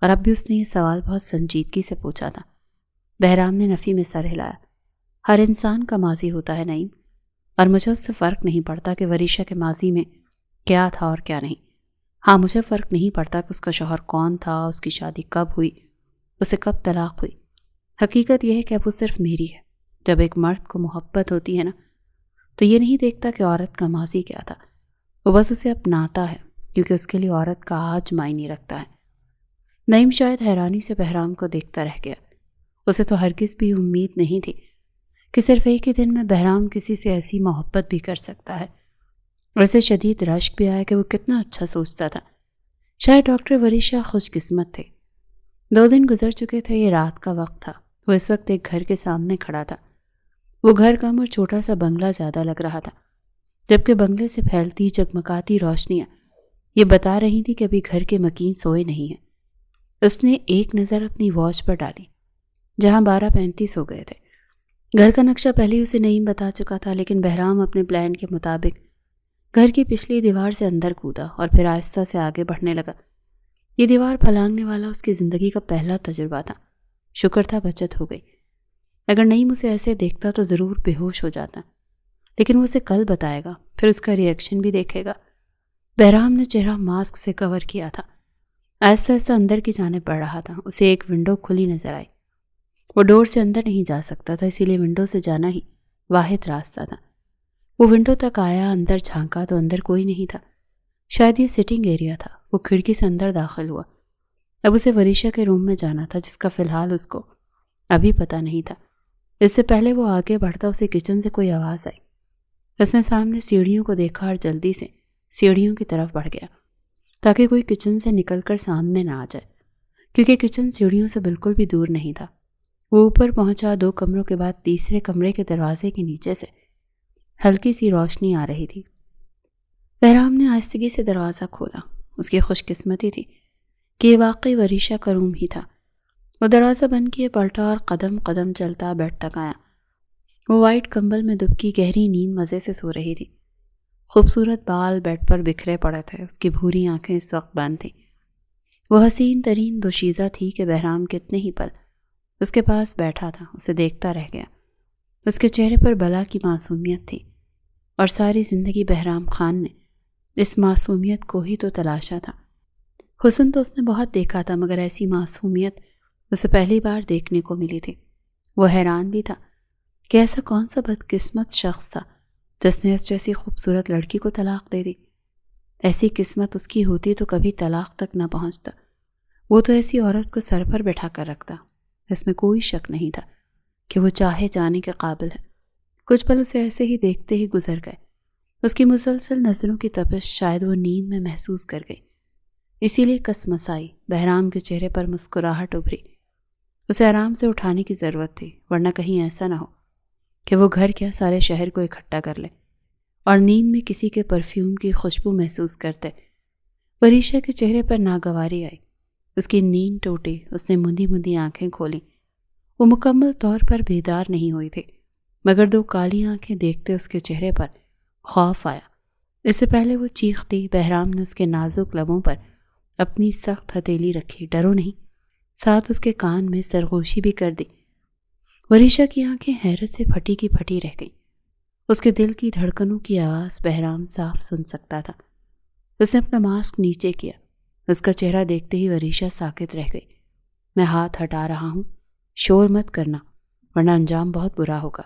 اور اب بھی اس نے یہ سوال بہت سنجیدگی سے پوچھا تھا۔ بہرام نے نفی میں سر ہلایا۔ ہر انسان کا ماضی ہوتا ہے نعیم، اور مجھے اس سے فرق نہیں پڑتا کہ وریشا کے ماضی میں کیا تھا اور کیا نہیں۔ ہاں، مجھے فرق نہیں پڑتا کہ اس کا شوہر کون تھا، اس کی شادی کب ہوئی، اسے کب طلاق ہوئی۔ حقیقت یہ ہے کہ اب وہ صرف میری ہے۔ جب ایک مرد کو محبت ہوتی ہے نا، تو یہ نہیں دیکھتا کہ عورت کا ماضی کیا تھا، وہ بس اسے اپناتا ہے، کیونکہ اس کے لیے عورت کا آج معنی رکھتا ہے۔ نعیم شاید حیرانی سے بہرام کو دیکھتا رہ گیا۔ اسے تو ہرگز بھی امید نہیں تھی کہ صرف ایک ہی دن میں بہرام کسی سے ایسی محبت بھی کر سکتا ہے، اور اسے شدید رشک بھی آیا کہ وہ کتنا اچھا سوچتا تھا۔ شاید ڈاکٹر وریشا خوش قسمت تھے۔ 2 دن گزر چکے تھے، یہ رات کا وقت تھا۔ وہ اس وقت ایک گھر کے سامنے کھڑا تھا۔ وہ گھر کم اور چھوٹا سا بنگلہ زیادہ لگ رہا تھا، جبکہ بنگلے سے پھیلتی جگمگاتی روشنیاں یہ بتا رہی تھی کہ ابھی گھر کے مکین سوئے نہیں ہیں۔ اس نے ایک نظر اپنی واچ پر ڈالی، جہاں 12:35 ہو گئے تھے۔ گھر کا نقشہ پہلے ہی اسے نعیم بتا چکا تھا، لیکن بہرام اپنے پلان کے مطابق گھر کی پچھلی دیوار سے اندر کودا اور پھر آہستہ سے آگے بڑھنے لگا۔ یہ دیوار پھلانگنے والا اس کی زندگی کا پہلا تجربہ تھا۔ شکر تھا بچت ہو گئی۔ اگر نعیم اسے ایسے دیکھتا تو ضرور بے ہوش ہو جاتا، لیکن وہ اسے کل بتائے گا، پھر اس کا ری ایکشن بھی دیکھے گا۔ بہرام نے چہرہ ماسک سے کور کیا تھا، آہستہ آہستہ اندر کی جانب بڑھ رہا تھا۔ اسے ایک ونڈو کھلی نظر آئی۔ وہ ڈور سے اندر نہیں جا سکتا تھا، اسی لیے ونڈو سے جانا ہی واحد راستہ تھا۔ وہ ونڈو تک آیا، اندر جھانکا تو اندر کوئی نہیں تھا، شاید یہ سٹنگ ایریا تھا۔ وہ کھڑکی سے اندر داخل ہوا۔ اب اسے وریشا کے روم میں جانا تھا، جس کا فی الحال اس کو ابھی پتہ نہیں تھا۔ اس سے پہلے وہ آگے بڑھتا اسے کچن سے کوئی آواز آئی۔ اس نے سامنے سیڑھیوں کو دیکھا اور جلدی سے سیڑھیوں کی طرف بڑھ گیا تاکہ کوئی کچن سے نکل کر سامنے نہ آ جائے، کیونکہ کچن سیڑھیوں سے بالکل بھی دور نہیں تھا۔ وہ اوپر پہنچا، 2 کمروں کے بعد تیسرے کمرے کے دروازے کے نیچے سے ہلکی سی روشنی آ رہی تھی۔ بہرام نے آہستگی سے دروازہ کھولا۔ اس کی خوش قسمتی تھی کہ یہ واقعی وریشا کا روم ہی تھا۔ وہ دروازہ بند کیے پلٹا اور قدم قدم چلتا بیڈ تک آیا۔ وہ وائٹ کمبل میں دبکی گہری نیند مزے سے سو رہی تھی۔ خوبصورت بال بیڈ پر بکھرے پڑے تھے، اس کی بھوری آنکھیں اس وقت بند تھیں۔ وہ حسین ترین دوشیزہ تھی کہ بہرام کتنے ہی پل اس کے پاس بیٹھا تھا، اسے دیکھتا رہ گیا۔ اس کے چہرے پر بلا کی معصومیت تھی، اور ساری زندگی بہرام خان نے اس معصومیت کو ہی تو تلاشا تھا۔ حسن تو اس نے بہت دیکھا تھا، مگر ایسی معصومیت اسے پہلی بار دیکھنے کو ملی تھی۔ وہ حیران بھی تھا کہ ایسا کون سا بدقسمت شخص تھا جس نے اس جیسی خوبصورت لڑکی کو طلاق دے دی۔ ایسی قسمت اس کی ہوتی تو کبھی طلاق تک نہ پہنچتا۔ وہ تو ایسی عورت کو سر پر بٹھا کر رکھتا۔ اس میں کوئی شک نہیں تھا کہ وہ چاہے جانے کے قابل ہے۔ کچھ پل اسے ایسے ہی دیکھتے ہی گزر گئے۔ اس کی مسلسل نظروں کی تپش شاید وہ نیند میں محسوس کر گئی، اسی لیے کسمسائی۔ بہرام کے چہرے پر مسکراہٹ ابھری۔ اسے آرام سے اٹھانے کی ضرورت تھی، ورنہ کہیں ایسا نہ ہو کہ وہ گھر کیا سارے شہر کو اکٹھا کر لے اور نیند میں کسی کے پرفیوم کی خوشبو محسوس کرتے۔ وریشا کے چہرے پر ناگواری آئی۔ اس کی نیند ٹوٹی۔ اس نے مندی مندی آنکھیں کھولیں۔ وہ مکمل طور پر بیدار نہیں ہوئی تھی، مگر 2 کالی آنکھیں دیکھتے اس کے چہرے پر خوف آیا۔ اس سے پہلے وہ چیختی، بہرام نے اس کے نازک لبوں پر اپنی سخت ہتھیلی رکھی۔ ڈرو نہیں، ساتھ اس کے کان میں سرگوشی بھی کر دی۔ وریشا کی آنکھیں حیرت سے پھٹی کی پھٹی رہ گئیں۔ اس کے دل کی دھڑکنوں کی آواز بہرام صاف سن سکتا تھا۔ اس نے اپنا ماسک نیچے کیا۔ اس کا چہرہ دیکھتے ہی وریشا ساکت رہ گئی۔ میں ہاتھ ہٹا رہا ہوں، شور مت کرنا ورنہ انجام بہت برا ہوگا۔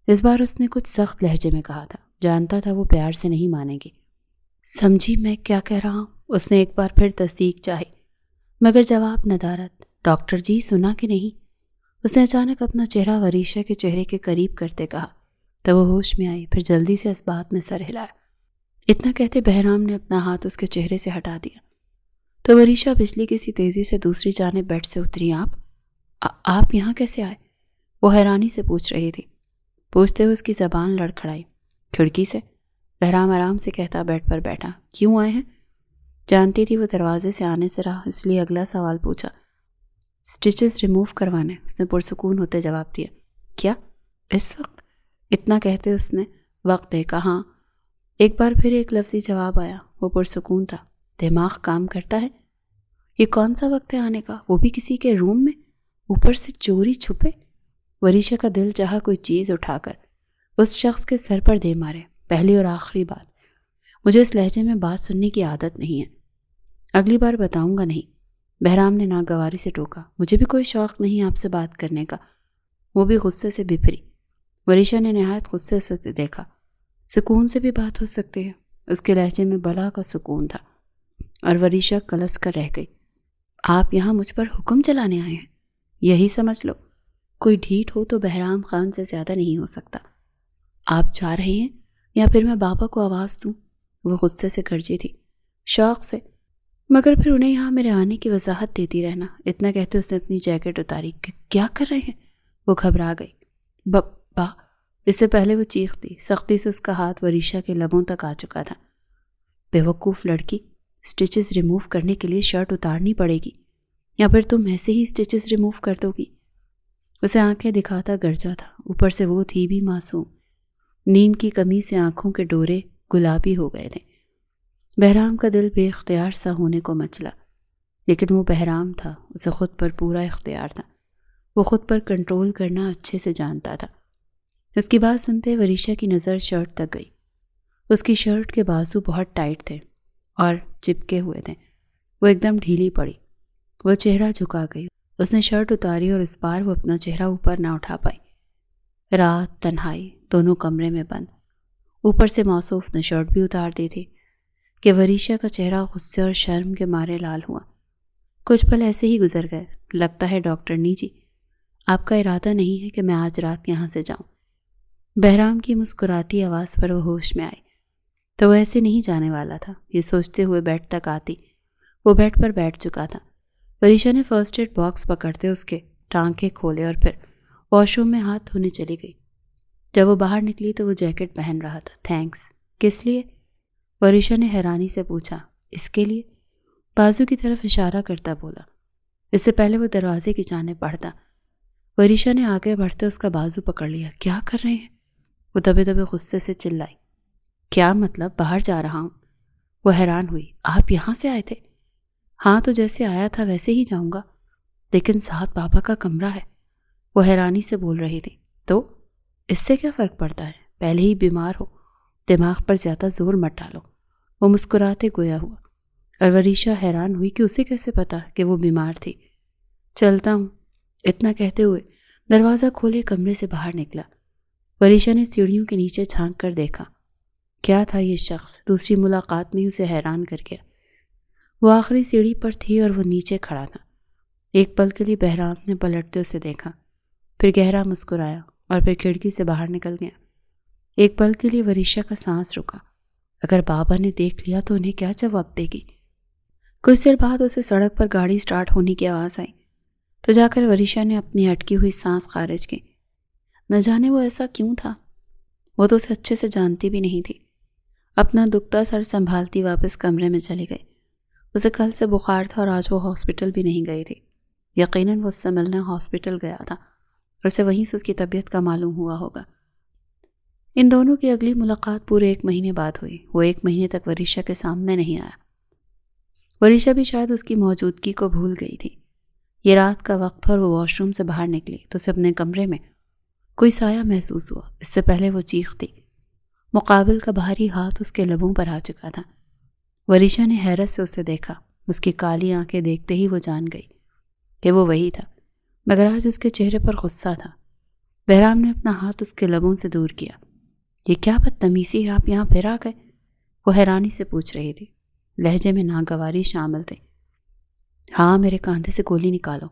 اس بار اس نے کچھ سخت لہجے میں کہا تھا، جانتا تھا وہ پیار سے نہیں مانے گی۔ سمجھی میں کیا کہہ رہا ہوں؟ اس نے ایک بار پھر تصدیق چاہی، مگر جواب ندارت۔ ڈاکٹر جی سنا کہ نہیں؟ اس نے اچانک اپنا چہرہ وریشا کے چہرے کے قریب کرتے کہا تو وہ ہوش میں آئی، پھر جلدی سے اس بات میں سر ہلایا۔ اتنا کہتے بہرام نے اپنا ہاتھ اس کے چہرے سے ہٹا دیا تو وریشا بجلی کسی تیزی سے دوسری جانب بیڈ سے اتری۔ آپ یہاں کیسے آئے؟ وہ حیرانی سے پوچھ رہی تھی۔ پوچھتے ہوئے اس کی زبان لڑکھڑائی۔ کھڑکی سے، بہرام آرام سے کہتا بیڈ پر بیٹھا۔ کیوں آئے ہیں؟ جانتی تھی وہ دروازے سے آنے سے رہا، اس لیے اگلا سوال پوچھا۔ سٹیچز ریموو کروانے، اس نے پرسکون ہوتے جواب دیا۔ کیا اس وقت؟ اتنا کہتے اس نے وقت دیکھا۔ ہاں، ایک بار پھر ایک لفظی جواب آیا۔ وہ پرسکون تھا۔ دماغ کام کرتا ہے؟ یہ کون سا وقت ہے آنے کا، وہ بھی کسی کے روم میں، اوپر سے چوری چھپے؟ وریشا کا دل چاہا کوئی چیز اٹھا کر اس شخص کے سر پر دے مارے۔ پہلی اور آخری بات، مجھے اس لہجے میں بات سننے کی عادت نہیں ہے، اگلی بار بتاؤں گا نہیں۔ بہرام نے ناگواری سے ٹوکا۔ مجھے بھی کوئی شوق نہیں آپ سے بات کرنے کا۔ وہ بھی غصے سے بپھری۔ وریشا نے نہایت غصے سے دیکھا۔ سکون سے بھی بات ہو سکتی ہے؟ اس کے لہجے میں بلا کا سکون تھا، اور وریشا کلس کر رہ گئی۔ آپ یہاں مجھ پر حکم چلانے آئے ہیں؟ یہی سمجھ لو۔ کوئی ڈھیٹ ہو تو بہرام خان سے زیادہ نہیں ہو سکتا۔ آپ جا رہے ہیں یا پھر میں بابا کو آواز دوں؟ وہ غصے سے گرجی تھی۔ شوق سے، مگر پھر انہیں یہاں میرے آنے کی وضاحت دیتی رہنا۔ اتنا کہتے اس نے اپنی جیکٹ اتاری۔ کیا کر رہے ہیں؟ وہ گھبرا گئی۔ با اس سے پہلے وہ چیختی۔ سختی سے اس کا ہاتھ وریشا کے لبوں تک آ چکا تھا۔ بیوقوف لڑکی، سٹیچز ریموو کرنے کے لیے شرٹ اتارنی پڑے گی، یا پھر تم ایسے ہی سٹیچز ریموو کر دو گی؟ اسے آنکھیں دکھاتا گرجا تھا۔ اوپر سے وہ تھی بھی معصوم۔ نیند کی کمی سے آنکھوں کے ڈورے گلابی ہو گئے تھے۔ بہرام کا دل بے اختیار سا ہونے کو مچلا، لیکن وہ بہرام تھا، اسے خود پر پورا اختیار تھا۔ وہ خود پر کنٹرول کرنا اچھے سے جانتا تھا۔ اس کی بات سنتے وریشا کی نظر شرٹ تک گئی۔ اس کی شرٹ کے بازو بہت ٹائٹ تھے اور چپکے ہوئے تھے۔ وہ ایک دم ڈھیلی پڑی۔ وہ چہرہ جھکا گئی۔ اس نے شرٹ اتاری اور اس بار وہ اپنا چہرہ اوپر نہ اٹھا پائی۔ رات، تنہائی، دونوں کمرے میں بند۔ اوپر سے موصوف نے شرٹ بھی اتار دی تھی کہ وریشا کا چہرہ غصے اور شرم کے مارے لال ہوا۔ کچھ پل ایسے ہی گزر گئے۔ لگتا ہے ڈاکٹرنی جی، آپ کا ارادہ نہیں ہے کہ میں آج رات یہاں سے جاؤں۔ بہرام کی مسکراتی آواز پر وہ ہوش میں آئی۔ تو وہ ایسے نہیں جانے والا تھا، یہ سوچتے ہوئے بیڈ تک آتی۔ وہ بیڈ پر بیٹھ چکا تھا۔ وریشا نے فرسٹ ایڈ باکس پکڑتے اس کے ٹانکے کھولے اور پھر واش روم میں ہاتھ دھونے چلی گئی۔ جب وہ باہر نکلی تو وہ جیکٹ پہن رہا تھا۔ تھینکس، کس لیے؟ وریشا نے حیرانی سے پوچھا۔ اس کے لیے، بازو کی طرف اشارہ کرتا بولا۔ اس سے پہلے وہ دروازے کی جانب بڑھتا، وریشا نے آگے بڑھتے اس کا بازو پکڑ لیا۔ کیا کر رہے ہیں؟ وہ دبے دبے غصے سے چلائی۔ کیا مطلب؟ باہر جا رہا ہوں۔ وہ حیران ہوئی۔ آپ یہاں سے آئے تھے؟ ہاں، تو جیسے آیا تھا ویسے ہی جاؤں گا، لیکن ساتھ بابا کا کمرہ ہے۔ وہ حیرانی سے بول رہی تھی۔ تو اس سے کیا فرق پڑتا ہے؟ پہلے ہی بیمار ہو، دماغ پر زیادہ زور مت ڈالو۔ وہ مسکراتے گویا ہوا، اور وریشا حیران ہوئی کہ اسے کیسے پتا کہ وہ بیمار تھی۔ چلتا ہوں، اتنا کہتے ہوئے دروازہ کھولے کمرے سے باہر نکلا۔ وریشا نے سیڑھیوں کے نیچے جھانک کر دیکھا۔ کیا تھا یہ شخص؟ دوسری ملاقات میں اسے حیران کر گیا۔ وہ آخری سیڑھی پر تھی اور وہ نیچے کھڑا تھا۔ ایک پل کے لیے بہرام نے پلٹتے اسے دیکھا، پھر گہرا مسکرایا اور پھر کھڑکی سے باہر نکل گیا۔ ایک پل کے لیے وریشا کا سانس رکا۔ اگر بابا نے دیکھ لیا تو انہیں کیا جواب دے گی؟ کچھ دیر بعد اسے سڑک پر گاڑی سٹارٹ ہونے کی آواز آئی، تو جا کر وریشا نے اپنی اٹکی ہوئی سانس خارج کی۔ نہ جانے وہ ایسا کیوں تھا، وہ تو اسے اچھے سے جانتی بھی نہیں تھی۔ اپنا دکھتا سر سنبھالتی واپس کمرے میں چلی گئی۔ اسے کل سے بخار تھا اور آج وہ ہاسپٹل بھی نہیں گئی تھی۔ یقیناً وہ اس سے ملنے ہاسپٹل گیا تھا اور اسے وہیں سے اس کی طبیعت کا معلوم ہوا ہوگا۔ ان دونوں کی اگلی ملاقات پورے 1 مہینے بعد ہوئی۔ وہ 1 مہینے تک وریشا کے سامنے نہیں آیا۔ وریشا بھی شاید اس کی موجودگی کو بھول گئی تھی۔ یہ رات کا وقت تھا اور وہ واش روم سے باہر نکلی تو اسے اپنے کمرے میں کوئی سایہ محسوس ہوا۔ اس سے پہلے وہ چیختی، مقابل کا بھاری ہاتھ اس کے لبوں پر آ چکا تھا۔ وریشا نے حیرت سے اسے دیکھا۔ اس کی کالی آنکھیں دیکھتے ہی وہ جان گئی کہ وہ وہی تھا، مگر آج اس کے چہرے پر غصہ تھا۔ بہرام نے اپنا ہاتھ اس کے لبوں سے دور کیا۔ یہ کیا بدتمیزی ہے، آپ یہاں پھر آ گئے؟ وہ حیرانی سے پوچھ رہی تھی۔ لہجے میں ناگواری شامل تھی۔ ہاں، میرے کاندھے سے گولی نکالو۔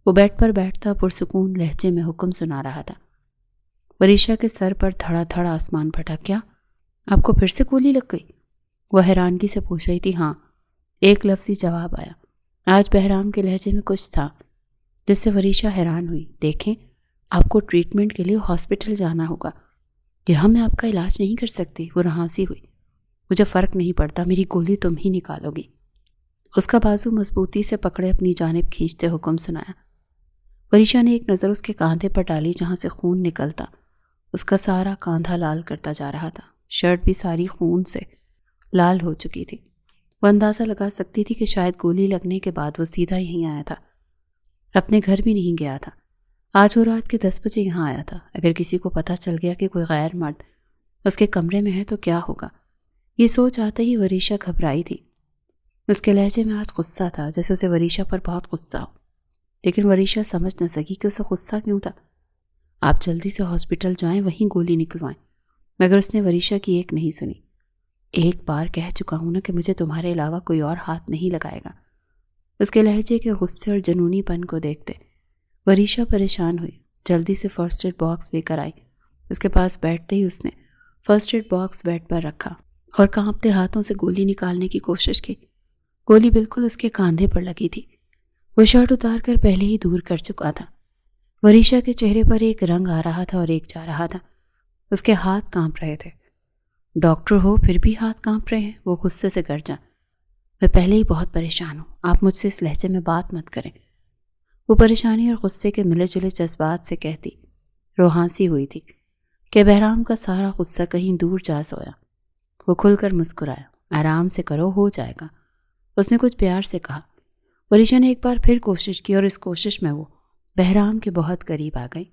وہ بیڈ پر بیٹھتا پرسکون لہجے میں حکم سنا رہا تھا۔ وریشا کے سر پر دھڑا دھڑ آسمان پھٹا۔ کیا آپ کو پھر سے گولی لگ گئی؟ وہ حیرانگی سے پوچھ رہی تھی۔ ہاں، ایک لفظی جواب آیا۔ آج بہرام کے لہجے میں کچھ تھا جس سے وریشا حیران ہوئی۔ دیکھیں، آپ کو ٹریٹمنٹ کے لیے ہاسپٹل جانا ہوگا، یہاں میں آپ کا علاج نہیں کر سکتی۔ وہ رہانسی ہوئی۔ مجھے فرق نہیں پڑتا، میری گولی تم ہی نکالو گی۔ اس کا بازو مضبوطی سے پکڑے اپنی جانب کھینچتے حکم سنایا۔ وریشا نے ایک نظر اس کے کاندھے پر ڈالی جہاں سے خون نکلتا۔ اس کا سارا کاندھا لال کرتا جا رہا تھا۔ شرٹ بھی ساری خون سے لال ہو چکی تھی۔ وہ اندازہ لگا سکتی تھی کہ شاید گولی لگنے کے بعد وہ سیدھا یہیں آیا تھا، اپنے گھر بھی نہیں گیا تھا۔ آج وہ رات کے 10 بجے یہاں آیا تھا۔ اگر کسی کو پتہ چل گیا کہ کوئی غیر مرد اس کے کمرے میں ہے تو کیا ہوگا؟ یہ سوچ آتے ہی وریشا گھبرائی تھی۔ اس کے لہجے میں آج غصہ تھا، جیسے اسے وریشا پر بہت غصہ ہو، لیکن وریشا سمجھ نہ سکی کہ اسے غصہ کیوں تھا۔ آپ جلدی سے ہاسپٹل جائیں، وہیں گولی نکلوائیں۔ مگر اس نے وریشا کی ایک نہیں سنی۔ ایک بار کہہ چکا ہوں نا کہ مجھے تمہارے علاوہ کوئی اور ہاتھ نہیں لگائے گا۔ اس کے لہجے کے غصے اور جنونی پن کو دیکھتے وریشا پریشان ہوئی۔ جلدی سے فرسٹ ایڈ باکس لے کر آئی۔ اس کے پاس بیٹھتے ہی اس نے فرسٹ ایڈ باکس بیڈ پر رکھا اور کانپتے ہاتھوں سے گولی نکالنے کی کوشش کی۔ گولی بالکل اس کے کاندھے پر لگی تھی۔ وہ شرٹ اتار کر پہلے ہی دور کر چکا تھا۔ وریشا کے چہرے پر ایک رنگ آ رہا تھا اور ایک جا رہا تھا۔ اس کے ہاتھ کانپ رہے تھے۔ ڈاکٹر ہو پھر بھی ہاتھ کانپ رہے ہیں؟ وہ غصے سے گرجا۔ میں پہلے ہی بہت پریشان ہوں، آپ مجھ سے اس لہجے میں بات مت کریں۔ وہ پریشانی اور غصے کے ملے جلے جذبات سے کہتی۔ روحانسی ہوئی تھی کہ بہرام کا سارا غصہ کہیں دور جا سویا۔ وہ کھل کر مسکرایا۔ آرام سے کرو، ہو جائے گا، اس نے کچھ پیار سے کہا۔ وریشا نے ایک بار پھر کوشش کی اور اس کوشش میں وہ بہرام کے بہت قریب آ گئی،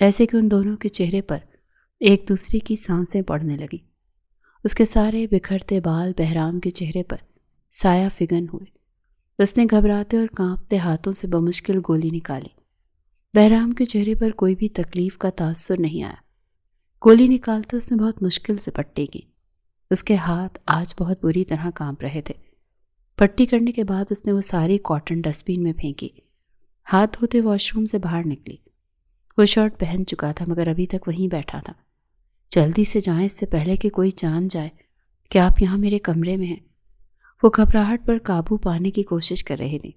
ایسے کہ ان دونوں کے چہرے پر ایک دوسرے کی سانسیں پڑنے لگی۔ اس کے سارے بکھرتے بال بہرام کے چہرے پر سایہ فگن ہوئے۔ اس نے گھبراتے اور کانپتے ہاتھوں سے بمشکل گولی نکالی۔ بہرام کے چہرے پر کوئی بھی تکلیف کا تاثر نہیں آیا۔ گولی نکالتے اس نے بہت مشکل سے پٹی کی۔ اس کے ہاتھ آج بہت بری طرح کانپ رہے تھے۔ پٹی کرنے کے بعد اس نے وہ ساری کاٹن ڈسٹ بین میں پھینکی۔ ہاتھ دھوتے واش روم سے باہر نکلی۔ وہ شرٹ پہن چکا تھا مگر ابھی تک وہیں بیٹھا تھا۔ جلدی سے جائیں اس سے پہلے کہ کوئی جان جائے کہ آپ یہاں میرے کمرے میں ہیں۔ وہ گھبراہٹ پر قابو پانے کی کوشش کر رہی تھی۔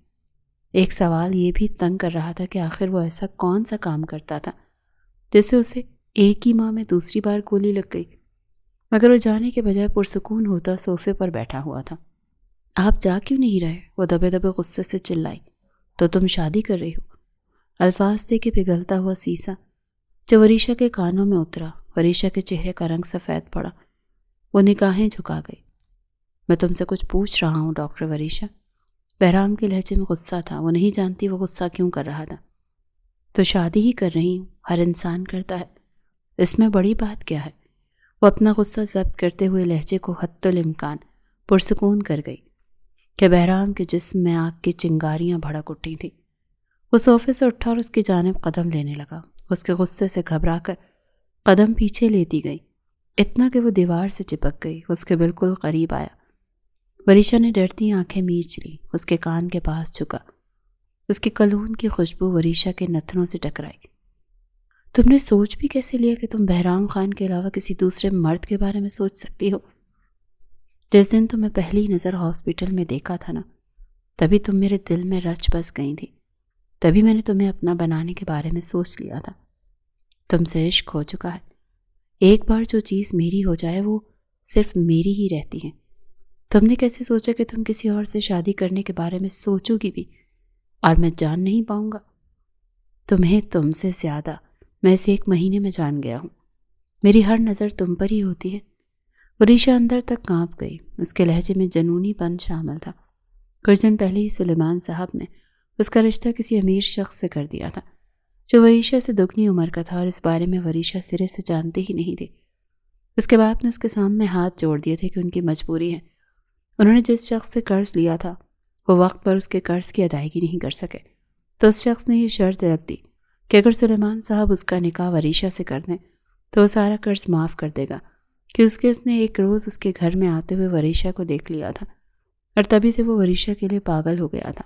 ایک سوال یہ بھی تنگ کر رہا تھا کہ آخر وہ ایسا کون سا کام کرتا تھا جس سے اسے ایک ہی ماہ میں دوسری بار گولی لگ گئی، مگر وہ جانے کے بجائے پرسکون ہوتا صوفے پر بیٹھا ہوا تھا۔ آپ جا کیوں نہیں رہے؟ وہ دبے دبے غصے سے چلائی۔ تو تم شادی کر رہی ہو؟ الفاظ دے کے پگھلتا ہوا سیسا جو وریشا کے کانوں میں اترا۔ وریشا کے چہرے کا رنگ سفید پڑا۔ وہ نگاہیں جھکا گئی۔ میں تم سے کچھ پوچھ رہا ہوں ڈاکٹر وریشا۔ بہرام کے لہجے میں غصہ تھا۔ وہ نہیں جانتی وہ غصہ کیوں کر رہا تھا۔ تو شادی ہی کر رہی ہوں، ہر انسان کرتا ہے، اس میں بڑی بات کیا ہے؟ وہ اپنا غصہ ضبط کرتے ہوئے لہجے کو حتی الامکان پرسکون کر گئی کہ بہرام کے جسم میں آگ کی چنگاریاں بھڑک اٹھی تھیں۔ وہ صوفے سے اٹھا اور اس کی جانب قدم لینے لگا۔ اس کے غصے سے گھبرا کر قدم پیچھے لیتی گئی، اتنا کہ وہ دیوار سے چپک گئی۔ اس کے بالکل قریب آیا۔ وریشا نے ڈرتی آنکھیں میچ لی، اس کے کان کے پاس جھکا۔ اس کی کلون کی خوشبو وریشا کے نتنوں سے ٹکرائی۔ تم نے سوچ بھی کیسے لیا کہ تم بہرام خان کے علاوہ کسی دوسرے مرد کے بارے میں سوچ سکتی ہو؟ جس دن تمہیں پہلی نظر ہاسپٹل میں دیکھا تھا نا، تبھی تم میرے دل میں رچ بس گئی تھی۔ تبھی میں نے تمہیں اپنا بنانے کے بارے میں سوچ لیا تھا۔ تم سے عشق ہو چکا ہے۔ ایک بار جو چیز میری ہو جائے وہ صرف میری ہی رہتی ہے۔ تم نے کیسے سوچا کہ تم کسی اور سے شادی کرنے کے بارے میں سوچو گی بھی اور میں جان نہیں پاؤں گا؟ تمہیں تم سے زیادہ میں اسے 1 مہینے میں جان گیا ہوں۔ میری ہر نظر تم پر ہی ہوتی ہے۔ وریشا اندر تک کانپ گئی۔ اس کے لہجے میں جنونی پن شامل تھا۔ کچھ دن پہلے ہی سلیمان صاحب نے اس کا رشتہ کسی امیر شخص سے کر دیا تھا جو وریشا سے دگنی عمر کا تھا، اور اس بارے میں وریشا سرے سے جانتے ہی نہیں تھے۔ اس کے باپ نے اس کے سامنے ہاتھ جوڑ دیے تھے کہ ان کی مجبوری ہے۔ انہوں نے جس شخص سے قرض لیا تھا وہ وقت پر اس کے قرض کی ادائیگی نہیں کر سکے، تو اس شخص نے یہ شرط رکھ دی کہ اگر سلیمان صاحب اس کا نکاح وریشا سے کر دیں تو وہ سارا قرض معاف کر دے گا، کہ اس نے ایک روز اس کے گھر میں آتے ہوئے وریشا کو دیکھ لیا تھا اور تبھی سے وہ وریشا کے لیے پاگل ہو گیا تھا۔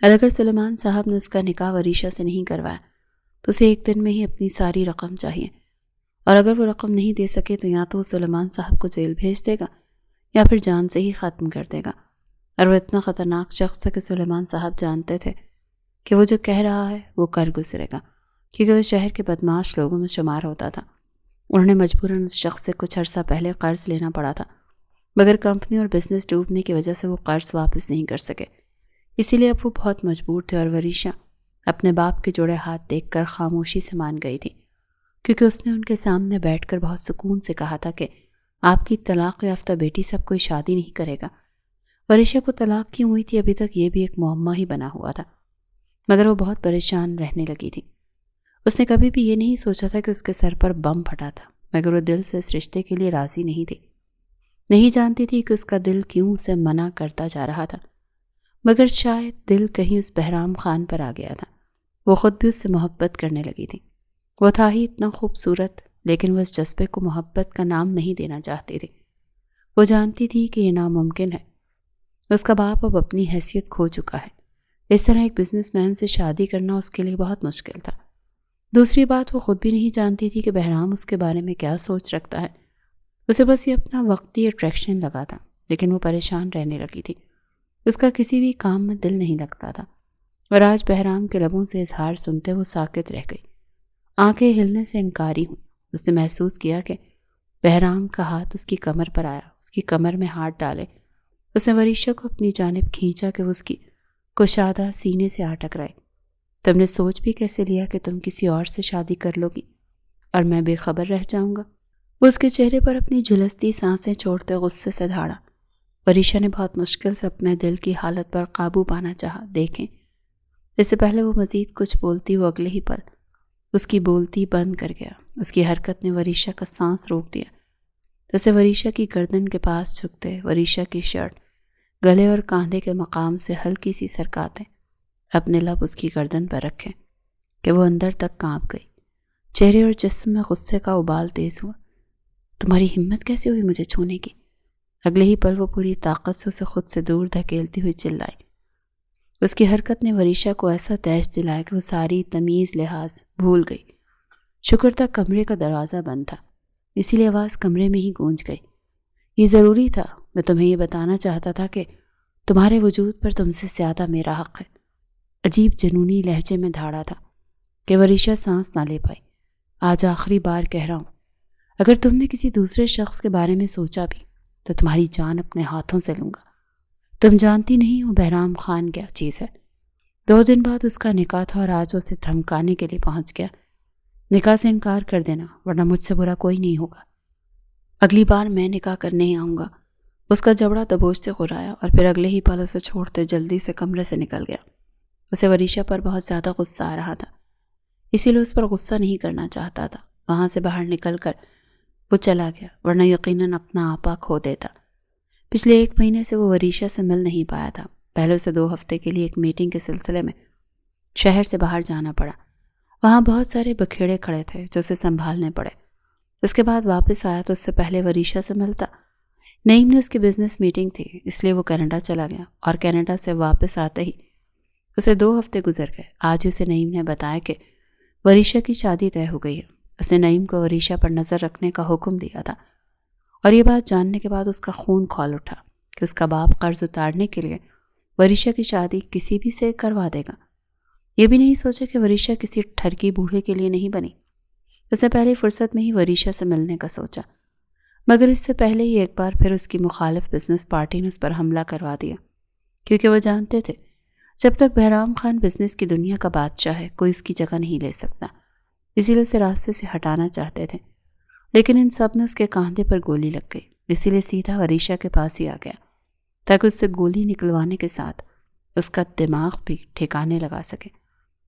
اور اگر سلیمان صاحب نے اس کا نکاح وریشا سے نہیں کروایا تو اسے 1 دن میں ہی اپنی ساری رقم چاہیے، اور اگر وہ رقم نہیں دے سکے تو یا تو وہ سلیمان صاحب کو جیل بھیج دے گا یا پھر جان سے ہی ختم کر دے گا۔ اور وہ اتنا خطرناک شخص تھا کہ سلیمان صاحب جانتے تھے کہ وہ جو کہہ رہا ہے وہ کر گزرے گا، کیونکہ وہ شہر کے بدمعاش لوگوں میں شمار ہوتا تھا۔ انہوں نے مجبوراً اس شخص سے کچھ عرصہ پہلے قرض لینا پڑا تھا، مگر کمپنی اور بزنس ڈوبنے کی وجہ سے وہ قرض واپس نہیں کر سکے، اسی لیے اب وہ بہت مجبور تھے۔ اور وریشا اپنے باپ کے جوڑے ہاتھ دیکھ کر خاموشی سے مان گئی تھی، کیونکہ اس نے ان کے سامنے بیٹھ کر بہت سکون سے کہا تھا کہ آپ کی طلاق یافتہ بیٹی سے اب کوئی شادی نہیں کرے گا۔ وریشا کو طلاق کیوں ہوئی تھی ابھی تک یہ بھی ایک معمہ ہی بنا ہوا تھا، مگر وہ بہت پریشان رہنے لگی تھی۔ اس نے کبھی بھی یہ نہیں سوچا تھا کہ اس کے سر پر بم پھٹا تھا، مگر وہ دل سے اس رشتے کے لیے راضی نہیں تھی۔ نہیں جانتی تھی کہ اس کا دل کیوں اسے منع کرتا جا رہا تھا، مگر شاید دل کہیں اس بہرام خان پر آ گیا تھا۔ وہ خود بھی اس سے محبت کرنے لگی تھی۔ وہ تھا ہی اتنا خوبصورت، لیکن وہ اس جذبے کو محبت کا نام نہیں دینا چاہتی تھی۔ وہ جانتی تھی کہ یہ ناممکن ہے۔ اس کا باپ اب اپنی حیثیت کھو چکا ہے۔ اس طرح ایک بزنس مین سے شادی کرنا اس کے لیے بہت مشکل تھا۔ دوسری بات، وہ خود بھی نہیں جانتی تھی کہ بہرام اس کے بارے میں کیا سوچ رکھتا ہے۔ اسے بس یہ اپنا وقتی اٹریکشن لگا تھا، لیکن وہ پریشان رہنے لگی تھی۔ اس کا کسی بھی کام میں دل نہیں لگتا تھا، اور آج بہرام کے لبوں سے اظہار سنتے وہ ساکت رہ گئی۔ آنکھیں ہلنے سے انکاری ہوئی۔ اس نے محسوس کیا کہ بہرام کا ہاتھ اس کی کمر پر آیا، اس کی کمر میں ہاتھ ڈالے۔ اس نے وریشا کو اپنی جانب کھینچا کہ وہ اس کی کشادہ سینے سے آ ٹکرائے۔ تم نے سوچ بھی کیسے لیا کہ تم کسی اور سے شادی کر لو گی اور میں بے خبر رہ جاؤں گا؟ وہ اس کے چہرے پر اپنی جھلستی سانسیں چھوڑتے غصے سے دھاڑا۔ وریشا نے بہت مشکل سے اپنے دل کی حالت پر قابو پانا چاہا۔ دیکھیں، اس سے پہلے وہ مزید کچھ بولتی، وہ اگلے ہی پل اس کی بولتی بند کر گیا۔ اس کی حرکت نے وریشا کا سانس روک دیا۔ جیسے وریشا کی گردن کے پاس جھکتے وریشا کی شرٹ گلے اور کاندھے کے مقام سے ہلکی سی سرکاتیں اپنے لب اس کی گردن پر رکھے کہ وہ اندر تک کانپ گئی۔ چہرے اور جسم میں غصے کا ابال تیز ہوا۔ تمہاری ہمت کیسے ہوئی مجھے چھونے کی؟ اگلے ہی پل وہ پوری طاقت سے اسے خود سے دور دھکیلتی ہوئی چلائی۔ اس کی حرکت نے وریشا کو ایسا تیش دلایا کہ وہ ساری تمیز لحاظ بھول گئی۔ شکر تھا کمرے کا دروازہ بند تھا، اسی لیے آواز کمرے میں ہی گونج گئی۔ یہ ضروری تھا، میں تمہیں یہ بتانا چاہتا تھا کہ تمہارے وجود پر تم سے زیادہ میرا حق ہے۔ عجیب جنونی لہجے میں دھاڑا تھا کہ وریشا سانس نہ لے پائی۔ آج آخری بار کہہ رہا ہوں، اگر تم نے کسی دوسرے شخص کے بارے میں سوچا بھی تو تمہاری جان اپنے ہاتھوں سے لوں گا۔ تم جانتی نہیں ہو بہرام خان کیا چیز ہے۔ 2 دن بعد اس کا نکاح تھا اور آج اسے دھمکانے کے لیے پہنچ گیا۔ نکاح سے انکار کر دینا ورنہ مجھ سے برا کوئی نہیں ہوگا۔ اگلی بار میں نکاح کرنے ہی آؤں گا۔ اس کا جبڑا دبوچتے غرایا اور پھر اگلے ہی پل اسے چھوڑتے جلدی سے کمرے سے نکل گیا۔ اسے وریشا پر بہت زیادہ غصہ آ رہا تھا، اسی لیے اس پر غصہ نہیں کرنا چاہتا تھا۔ وہاں سے باہر نکل کر وہ چلا گیا، ورنہ یقیناً اپنا آپا کھو دیتا۔ پچھلے 1 مہینے سے وہ وریشا سے مل نہیں پایا تھا۔ پہلے اسے 2 ہفتے کے لیے ایک میٹنگ کے سلسلے میں شہر سے باہر جانا پڑا۔ وہاں بہت سارے بکھیڑے کھڑے تھے جو اسے سنبھالنے پڑے۔ اس کے بعد واپس آیا تو اس سے پہلے وریشا سے ملتا۔ نعیم نے اس کی بزنس میٹنگ تھی، اس لیے وہ کینیڈا چلا گیا اور کینیڈا سے واپس آتے ہی اسے 2 ہفتے گزر گئے۔ آج اسے نعیم نے بتایا کہ وریشا کی شادی طے ہو گئی ہے۔ اس نے نعیم کو وریشا پر نظر رکھنے کا حکم دیا تھا، اور یہ بات جاننے کے بعد اس کا خون کھول اٹھا کہ اس کا باپ قرض اتارنے کے لیے وریشا کی شادی کسی بھی سے کروا دے گا۔ یہ بھی نہیں سوچا کہ وریشا کسی ٹھرکی بوڑھے کے لیے نہیں بنی۔ اس نے پہلی فرصت میں ہی وریشا سے ملنے کا سوچا، مگر اس سے پہلے ہی ایک بار پھر اس کی مخالف بزنس پارٹی نے اس پر حملہ کروا دیا، کیونکہ وہ جانتے تھے جب تک بہرام خان بزنس کی دنیا کا بادشاہ ہے کوئی اس کی جگہ نہیں لے سکتا۔ اسی لیے اسے راستے سے ہٹانا چاہتے تھے، لیکن ان سب نے اس کے کاندھے پر گولی لگ گئی۔ اسی لیے سیدھا وریشا کے پاس ہی آ گیا تاکہ اس سے گولی نکلوانے کے ساتھ اس کا دماغ بھی ٹھکانے لگا سکے۔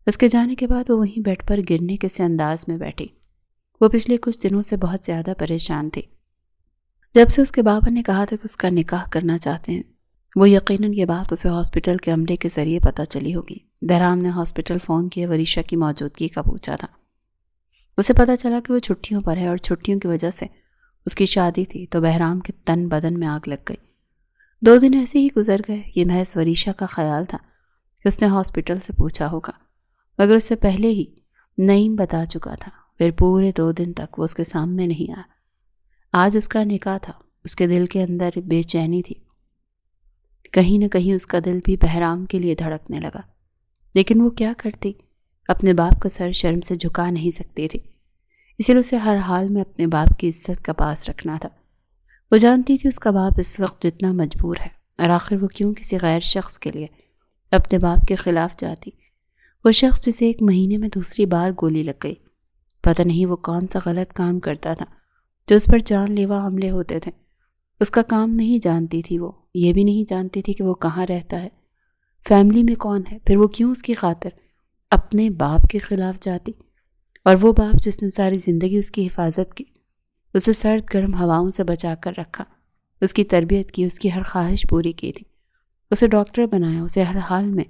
اس کے جانے کے بعد وہ وہیں بیڈ پر گرنے کے سے انداز میں بیٹھی۔ وہ پچھلے کچھ دنوں سے بہت زیادہ پریشان تھی۔ جب سے اس کے بابا نے کہا تھا کہ اس کا نکاح کرنا چاہتے ہیں، وہ یقیناً یہ بات اسے ہاسپٹل کے عملے کے ذریعے پتہ چلی ہوگی۔ بہرام نے ہاسپٹل فون کیے وریشا کی موجودگی کا پوچھا تھا۔ اسے پتہ چلا کہ وہ چھٹیوں پر ہے اور چھٹیوں کی وجہ سے اس کی شادی تھی، تو بہرام کے تن بدن میں آگ لگ گئی۔ 2 دن ایسے ہی گزر گئے۔ یہ محض وریشا کا خیال تھا کہ اس نے ہاسپٹل سے پوچھا ہوگا، مگر اس سے پہلے ہی نعیم بتا چکا تھا۔ پھر پورے 2 دن تک وہ اس کے سامنے نہیں آیا۔ آج اس کا نکاح تھا۔ اس کے دل کے اندر بے چینی تھی، کہیں نہ کہیں اس کا دل بھی بہرام کے لیے دھڑکنے لگا، لیکن وہ کیا کرتی؟ اپنے باپ کا سر شرم سے جھکا نہیں سکتی تھی، اسی لیے اسے ہر حال میں اپنے باپ کی عزت کا پاس رکھنا تھا۔ وہ جانتی تھی اس کا باپ اس وقت جتنا مجبور ہے، اور آخر وہ کیوں کسی غیر شخص کے لیے اپنے باپ کے خلاف جاتی؟ وہ شخص جسے 1 مہینے میں دوسری بار گولی لگ گئی، پتہ نہیں وہ کون سا غلط کام کرتا تھا جو اس پر جان لیوا حملے ہوتے تھے۔ اس کا کام نہیں جانتی تھی، وہ یہ بھی نہیں جانتی تھی کہ وہ کہاں رہتا ہے، فیملی میں کون ہے، پھر وہ کیوں اس کی خاطر اپنے باپ کے خلاف جاتی؟ اور وہ باپ جس نے ساری زندگی اس کی حفاظت کی، اسے سرد گرم ہواؤں سے بچا کر رکھا، اس کی تربیت کی، اس کی ہر خواہش پوری کی تھی، اسے ڈاکٹر بنایا، اسے ہر حال میں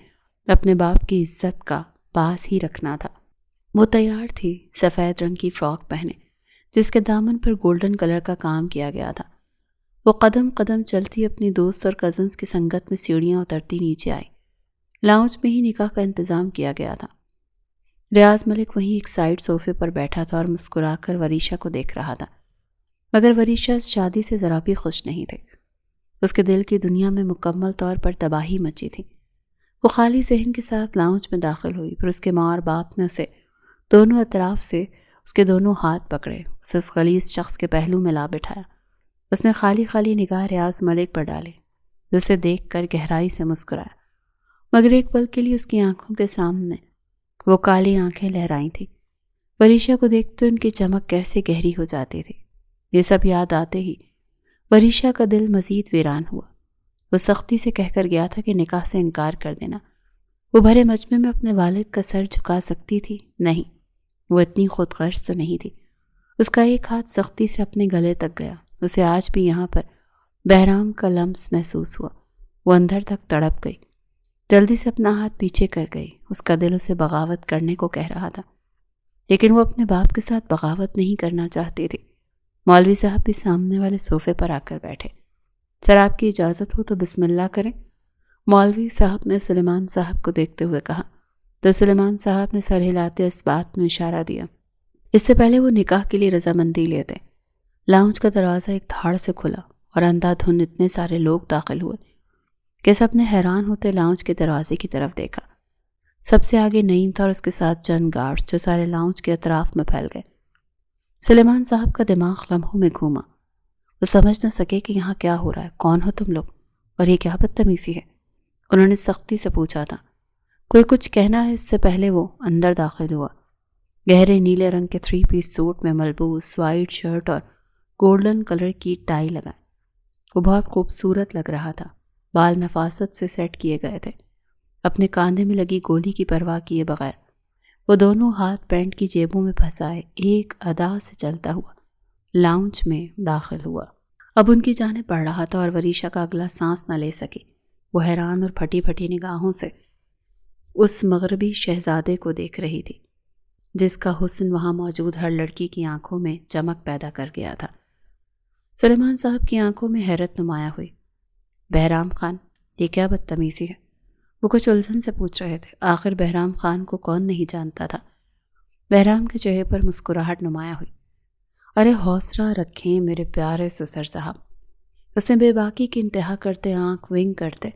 اپنے باپ کی عزت کا پاس ہی رکھنا تھا۔ وہ تیار تھی سفید رنگ کی فراک پہنے جس کے دامن پر گولڈن کلر کا کام کیا گیا تھا۔ وہ قدم قدم چلتی اپنی دوست اور کزنز کی سنگت میں سیڑھیاں اترتی نیچے آئی۔ لاؤنج میں ہی نکاح کا انتظام کیا گیا تھا۔ ریاض ملک وہیں ایک سائیڈ صوفے پر بیٹھا تھا اور مسکرا کر وریشا کو دیکھ رہا تھا، مگر وریشا اس شادی سے ذرا بھی خوش نہیں تھی۔ اس کے دل کی دنیا میں مکمل طور پر تباہی مچی تھی۔ وہ خالی ذہن کے ساتھ لاؤنج میں داخل ہوئی، پھر اس کے ماں اور باپ نے اسے دونوں اطراف سے اس کے دونوں ہاتھ پکڑے، اسے اس غلیظ شخص کے پہلو میں لا بٹھایا۔ اس نے خالی خالی نگاہ ریاض ملک پر ڈالے، جسے دیکھ کر گہرائی سے مسکرایا، مگر ایک پل کے لیے اس کی آنکھوں کے سامنے وہ کالی آنکھیں لہرائی تھیں۔ وریشا کو دیکھتے ان کی چمک کیسے گہری ہو جاتی تھی۔ یہ سب یاد آتے ہی وریشا کا دل مزید ویران ہوا۔ وہ سختی سے کہہ کر گیا تھا کہ نکاح سے انکار کر دینا۔ وہ بھرے مجمع میں اپنے والد کا سر جھکا سکتی تھی؟ نہیں، وہ اتنی خود غرض تو نہیں تھی۔ اس کا ایک ہاتھ سختی سے اپنے گلے تک گیا۔ اسے آج بھی یہاں پر بہرام کا لمس محسوس ہوا۔ وہ اندر تک تڑپ گئی، جلدی سے اپنا ہاتھ پیچھے کر گئی۔ اس کا دل اسے بغاوت کرنے کو کہہ رہا تھا، لیکن وہ اپنے باپ کے ساتھ بغاوت نہیں کرنا چاہتی تھی۔ مولوی صاحب بھی سامنے والے صوفے پر آ کر بیٹھے۔ سر آپ کی اجازت ہو تو بسم اللہ کریں، مولوی صاحب نے سلیمان صاحب کو دیکھتے ہوئے کہا، تو سلیمان صاحب نے سر ہلاتے اس بات میں اشارہ دیا۔ اس سے پہلے وہ نکاح کے لیے رضامندی لیتے۔ لاؤنج کا دروازہ ایک دھاڑ سے کھلا اور اندھا دھند اتنے سارے لوگ داخل ہوئے کہ سب نے حیران ہوتے لاؤنج کے دروازے کی طرف دیکھا۔ سب سے آگے نعیم تھا اور اس کے ساتھ چند گارڈز جو سارے لاؤنج کے اطراف میں پھیل گئے۔ سلیمان صاحب کا دماغ لمحوں میں گھوما۔ وہ سمجھ نہ سکے کہ یہاں کیا ہو رہا ہے، کون ہو تم لوگ، اور یہ کیا بدتمیزی ہے؟ انہوں نے سختی سے پوچھا تھا۔ کوئی کچھ کہنا ہے اس سے پہلے وہ اندر داخل ہوا۔ گہرے نیلے رنگ کے 3 پیس سوٹ میں ملبوس وائٹ شرٹ اور گولڈن کلر کی ٹائی لگائے، وہ بہت خوبصورت لگ رہا تھا۔ بال نفاست سے سیٹ کیے گئے تھے، اپنے کاندھے میں لگی گولی کی پرواہ کیے بغیر وہ دونوں ہاتھ پینٹ کی جیبوں میں پھنسائے ایک ادا سے چلتا ہوا لاؤنج میں داخل ہوا۔ اب ان کی جانب بڑھ رہا تھا اور وریشا کا اگلا سانس نہ لے سکی۔ وہ حیران اور پھٹی پھٹی نگاہوں سے اس مغربی شہزادے کو دیکھ رہی تھی جس کا حسن وہاں موجود ہر لڑکی کی آنکھوں میں چمک پیدا کر گیا تھا۔ سلیمان صاحب کی آنکھوں میں حیرت نمایاں ہوئی۔ بہرام خان، یہ کیا بدتمیزی ہے؟ وہ کچھ الجھن سے پوچھ رہے تھے۔ آخر بہرام خان کو کون نہیں جانتا تھا؟ بہرام کے چہرے پر مسکراہٹ نمایاں ہوئی۔ ارے حوصلہ رکھیں میرے پیارے سسر صاحب، اس نے بے باکی کی انتہا کرتے آنکھ ونگ کرتے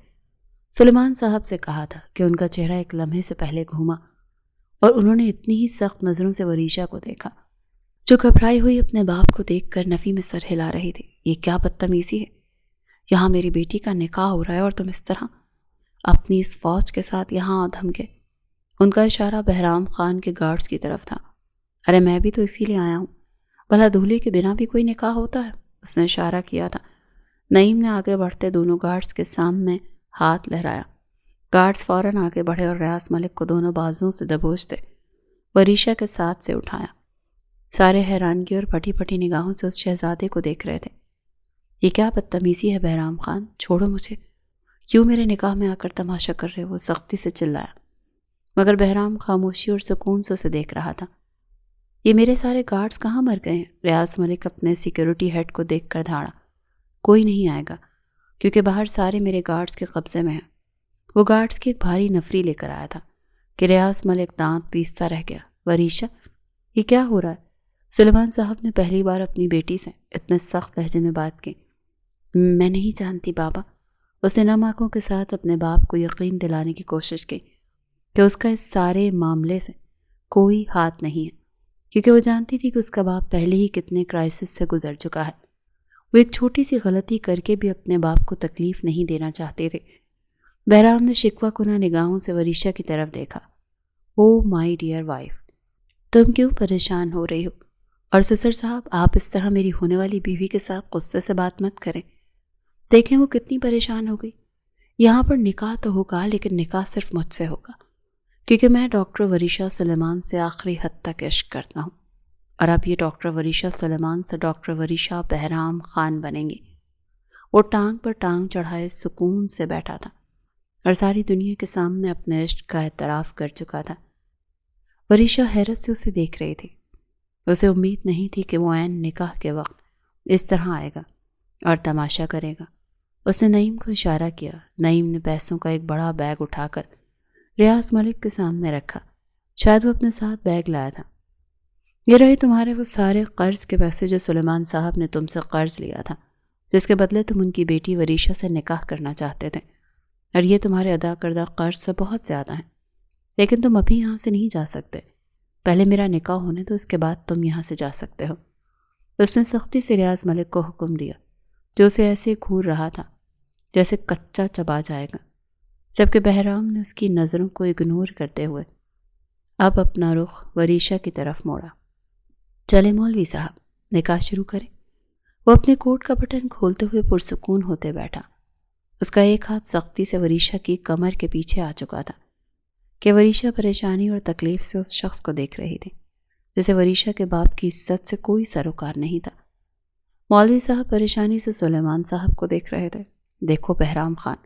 سلیمان صاحب سے کہا تھا کہ ان کا چہرہ ایک لمحے سے پہلے گھوما اور انہوں نے اتنی ہی سخت نظروں سے وریشا کو دیکھا جو گھبرائی ہوئی اپنے باپ کو دیکھ کر نفی میں سر ہلا رہی تھی۔ یہ کیا بدتمیزی ہے؟ یہاں میری بیٹی کا نکاح ہو رہا ہے اور تم اس طرح اپنی اس فوج کے ساتھ یہاں دھمکے۔ ان کا اشارہ بہرام خان کے گارڈز کی طرف تھا۔ ارے میں بھی تو اسی لیے آیا ہوں، بھلا دولہے کے بنا بھی کوئی نکاح ہوتا ہے؟ اس نے اشارہ کیا تھا۔ نعیم نے آگے بڑھتے دونوں گارڈز کے سامنے ہاتھ لہرایا۔ گارڈز فوراً آگے بڑھے اور ریاض ملک کو دونوں بازوؤں سے دبوچتے وریشا کے ساتھ سے اٹھایا۔ سارے حیرانگی اور پھٹی پھٹی نگاہوں سے اس شہزادے کو دیکھ رہے تھے۔ یہ کیا بدتمیزی ہے بہرام خان، چھوڑو مجھے، کیوں میرے نکاح میں آ کر تماشا کر رہے ہو؟ وہ سختی سے چلایا، مگر بہرام خاموشی اور سکون سے اسے دیکھ رہا تھا۔ یہ میرے سارے گارڈز کہاں مر گئے ہیں؟ ریاض ملک اپنے سیکیورٹی ہیڈ کو دیکھ کر دھاڑا۔ کوئی نہیں آئے گا کیونکہ باہر سارے میرے گارڈز کے قبضے میں ہیں۔ وہ گارڈز کی ایک بھاری نفری لے کر آیا تھا کہ ریاض ملک دانت پیستا رہ گیا۔ وریشا، یہ کیا ہو رہا ہے؟ سلیمان صاحب نے پہلی بار اپنی بیٹی سے اتنے سخت لہجے میں بات کی۔ میں نہیں جانتی بابا، اس نے نم آنکھوں کے ساتھ اپنے باپ کو یقین دلانے کی کوشش کی کہ اس کا اس سارے معاملے سے کوئی ہاتھ نہیں ہے، کیونکہ وہ جانتی تھی کہ اس کا باپ پہلے ہی کتنے کرائسس سے گزر چکا ہے۔ وہ ایک چھوٹی سی غلطی کر کے بھی اپنے باپ کو تکلیف نہیں دینا چاہتے تھے۔ بہرام نے شکوہ کنہ نگاہوں سے وریشا کی طرف دیکھا۔ او مائی ڈیئر وائف، تم کیوں پریشان ہو رہی ہو؟ اور سسر صاحب، آپ اس طرح میری ہونے والی بیوی کے ساتھ غصے سے بات مت کریں۔ دیکھیں وہ کتنی پریشان ہو گئی۔ یہاں پر نکاح تو ہوگا لیکن نکاح صرف مجھ سے ہوگا، کیونکہ میں ڈاکٹر وریشا سلیمان سے آخری حد تک عشق کرتا ہوں، اور اب یہ ڈاکٹر وریشا سلیمان سے ڈاکٹر وریشا بہرام خان بنیں گی۔ وہ ٹانگ پر ٹانگ چڑھائے سکون سے بیٹھا تھا اور ساری دنیا کے سامنے اپنے عشق کا اعتراف کر چکا تھا۔ وریشا حیرت سے اسے دیکھ رہی تھی۔ اسے امید نہیں تھی کہ وہ عین نکاح کے وقت اس طرح آئے گا اور تماشا کرے گا۔ اس نے نعیم کو اشارہ کیا۔ نعیم نے پیسوں کا ایک بڑا بیگ اٹھا کر ریاض ملک کے سامنے رکھا۔ شاید وہ اپنے ساتھ بیگ لایا تھا۔ یہ رہے تمہارے وہ سارے قرض کے پیسے جو سلیمان صاحب نے تم سے قرض لیا تھا، جس کے بدلے تم ان کی بیٹی وریشا سے نکاح کرنا چاہتے تھے، اور یہ تمہارے ادا کردہ قرض سے بہت زیادہ ہیں، لیکن تم ابھی یہاں سے نہیں جا سکتے۔ پہلے میرا نکاح ہونے تو اس کے بعد تم یہاں سے جا سکتے ہو۔ اس نے سختی سے ریاض ملک کو حکم دیا، جو اسے ایسے گھور رہا تھا جیسے کچا چبا جائے گا، جبکہ بہرام نے اس کی نظروں کو اگنور کرتے ہوئے اب اپنا رخ وریشا کی طرف موڑا۔ چلے مولوی صاحب، نکاح شروع کریں۔ وہ اپنے کوٹ کا بٹن کھولتے ہوئے پرسکون ہوتے بیٹھا۔ اس کا ایک ہاتھ سختی سے وریشا کی کمر کے پیچھے آ چکا تھا کہ وریشا پریشانی اور تکلیف سے اس شخص کو دیکھ رہی تھی جسے وریشا کے باپ کی عزت سے کوئی سروکار نہیں تھا۔ مولوی صاحب پریشانی سے سلیمان صاحب کو دیکھ رہے تھے۔ دیکھو بہرام خان،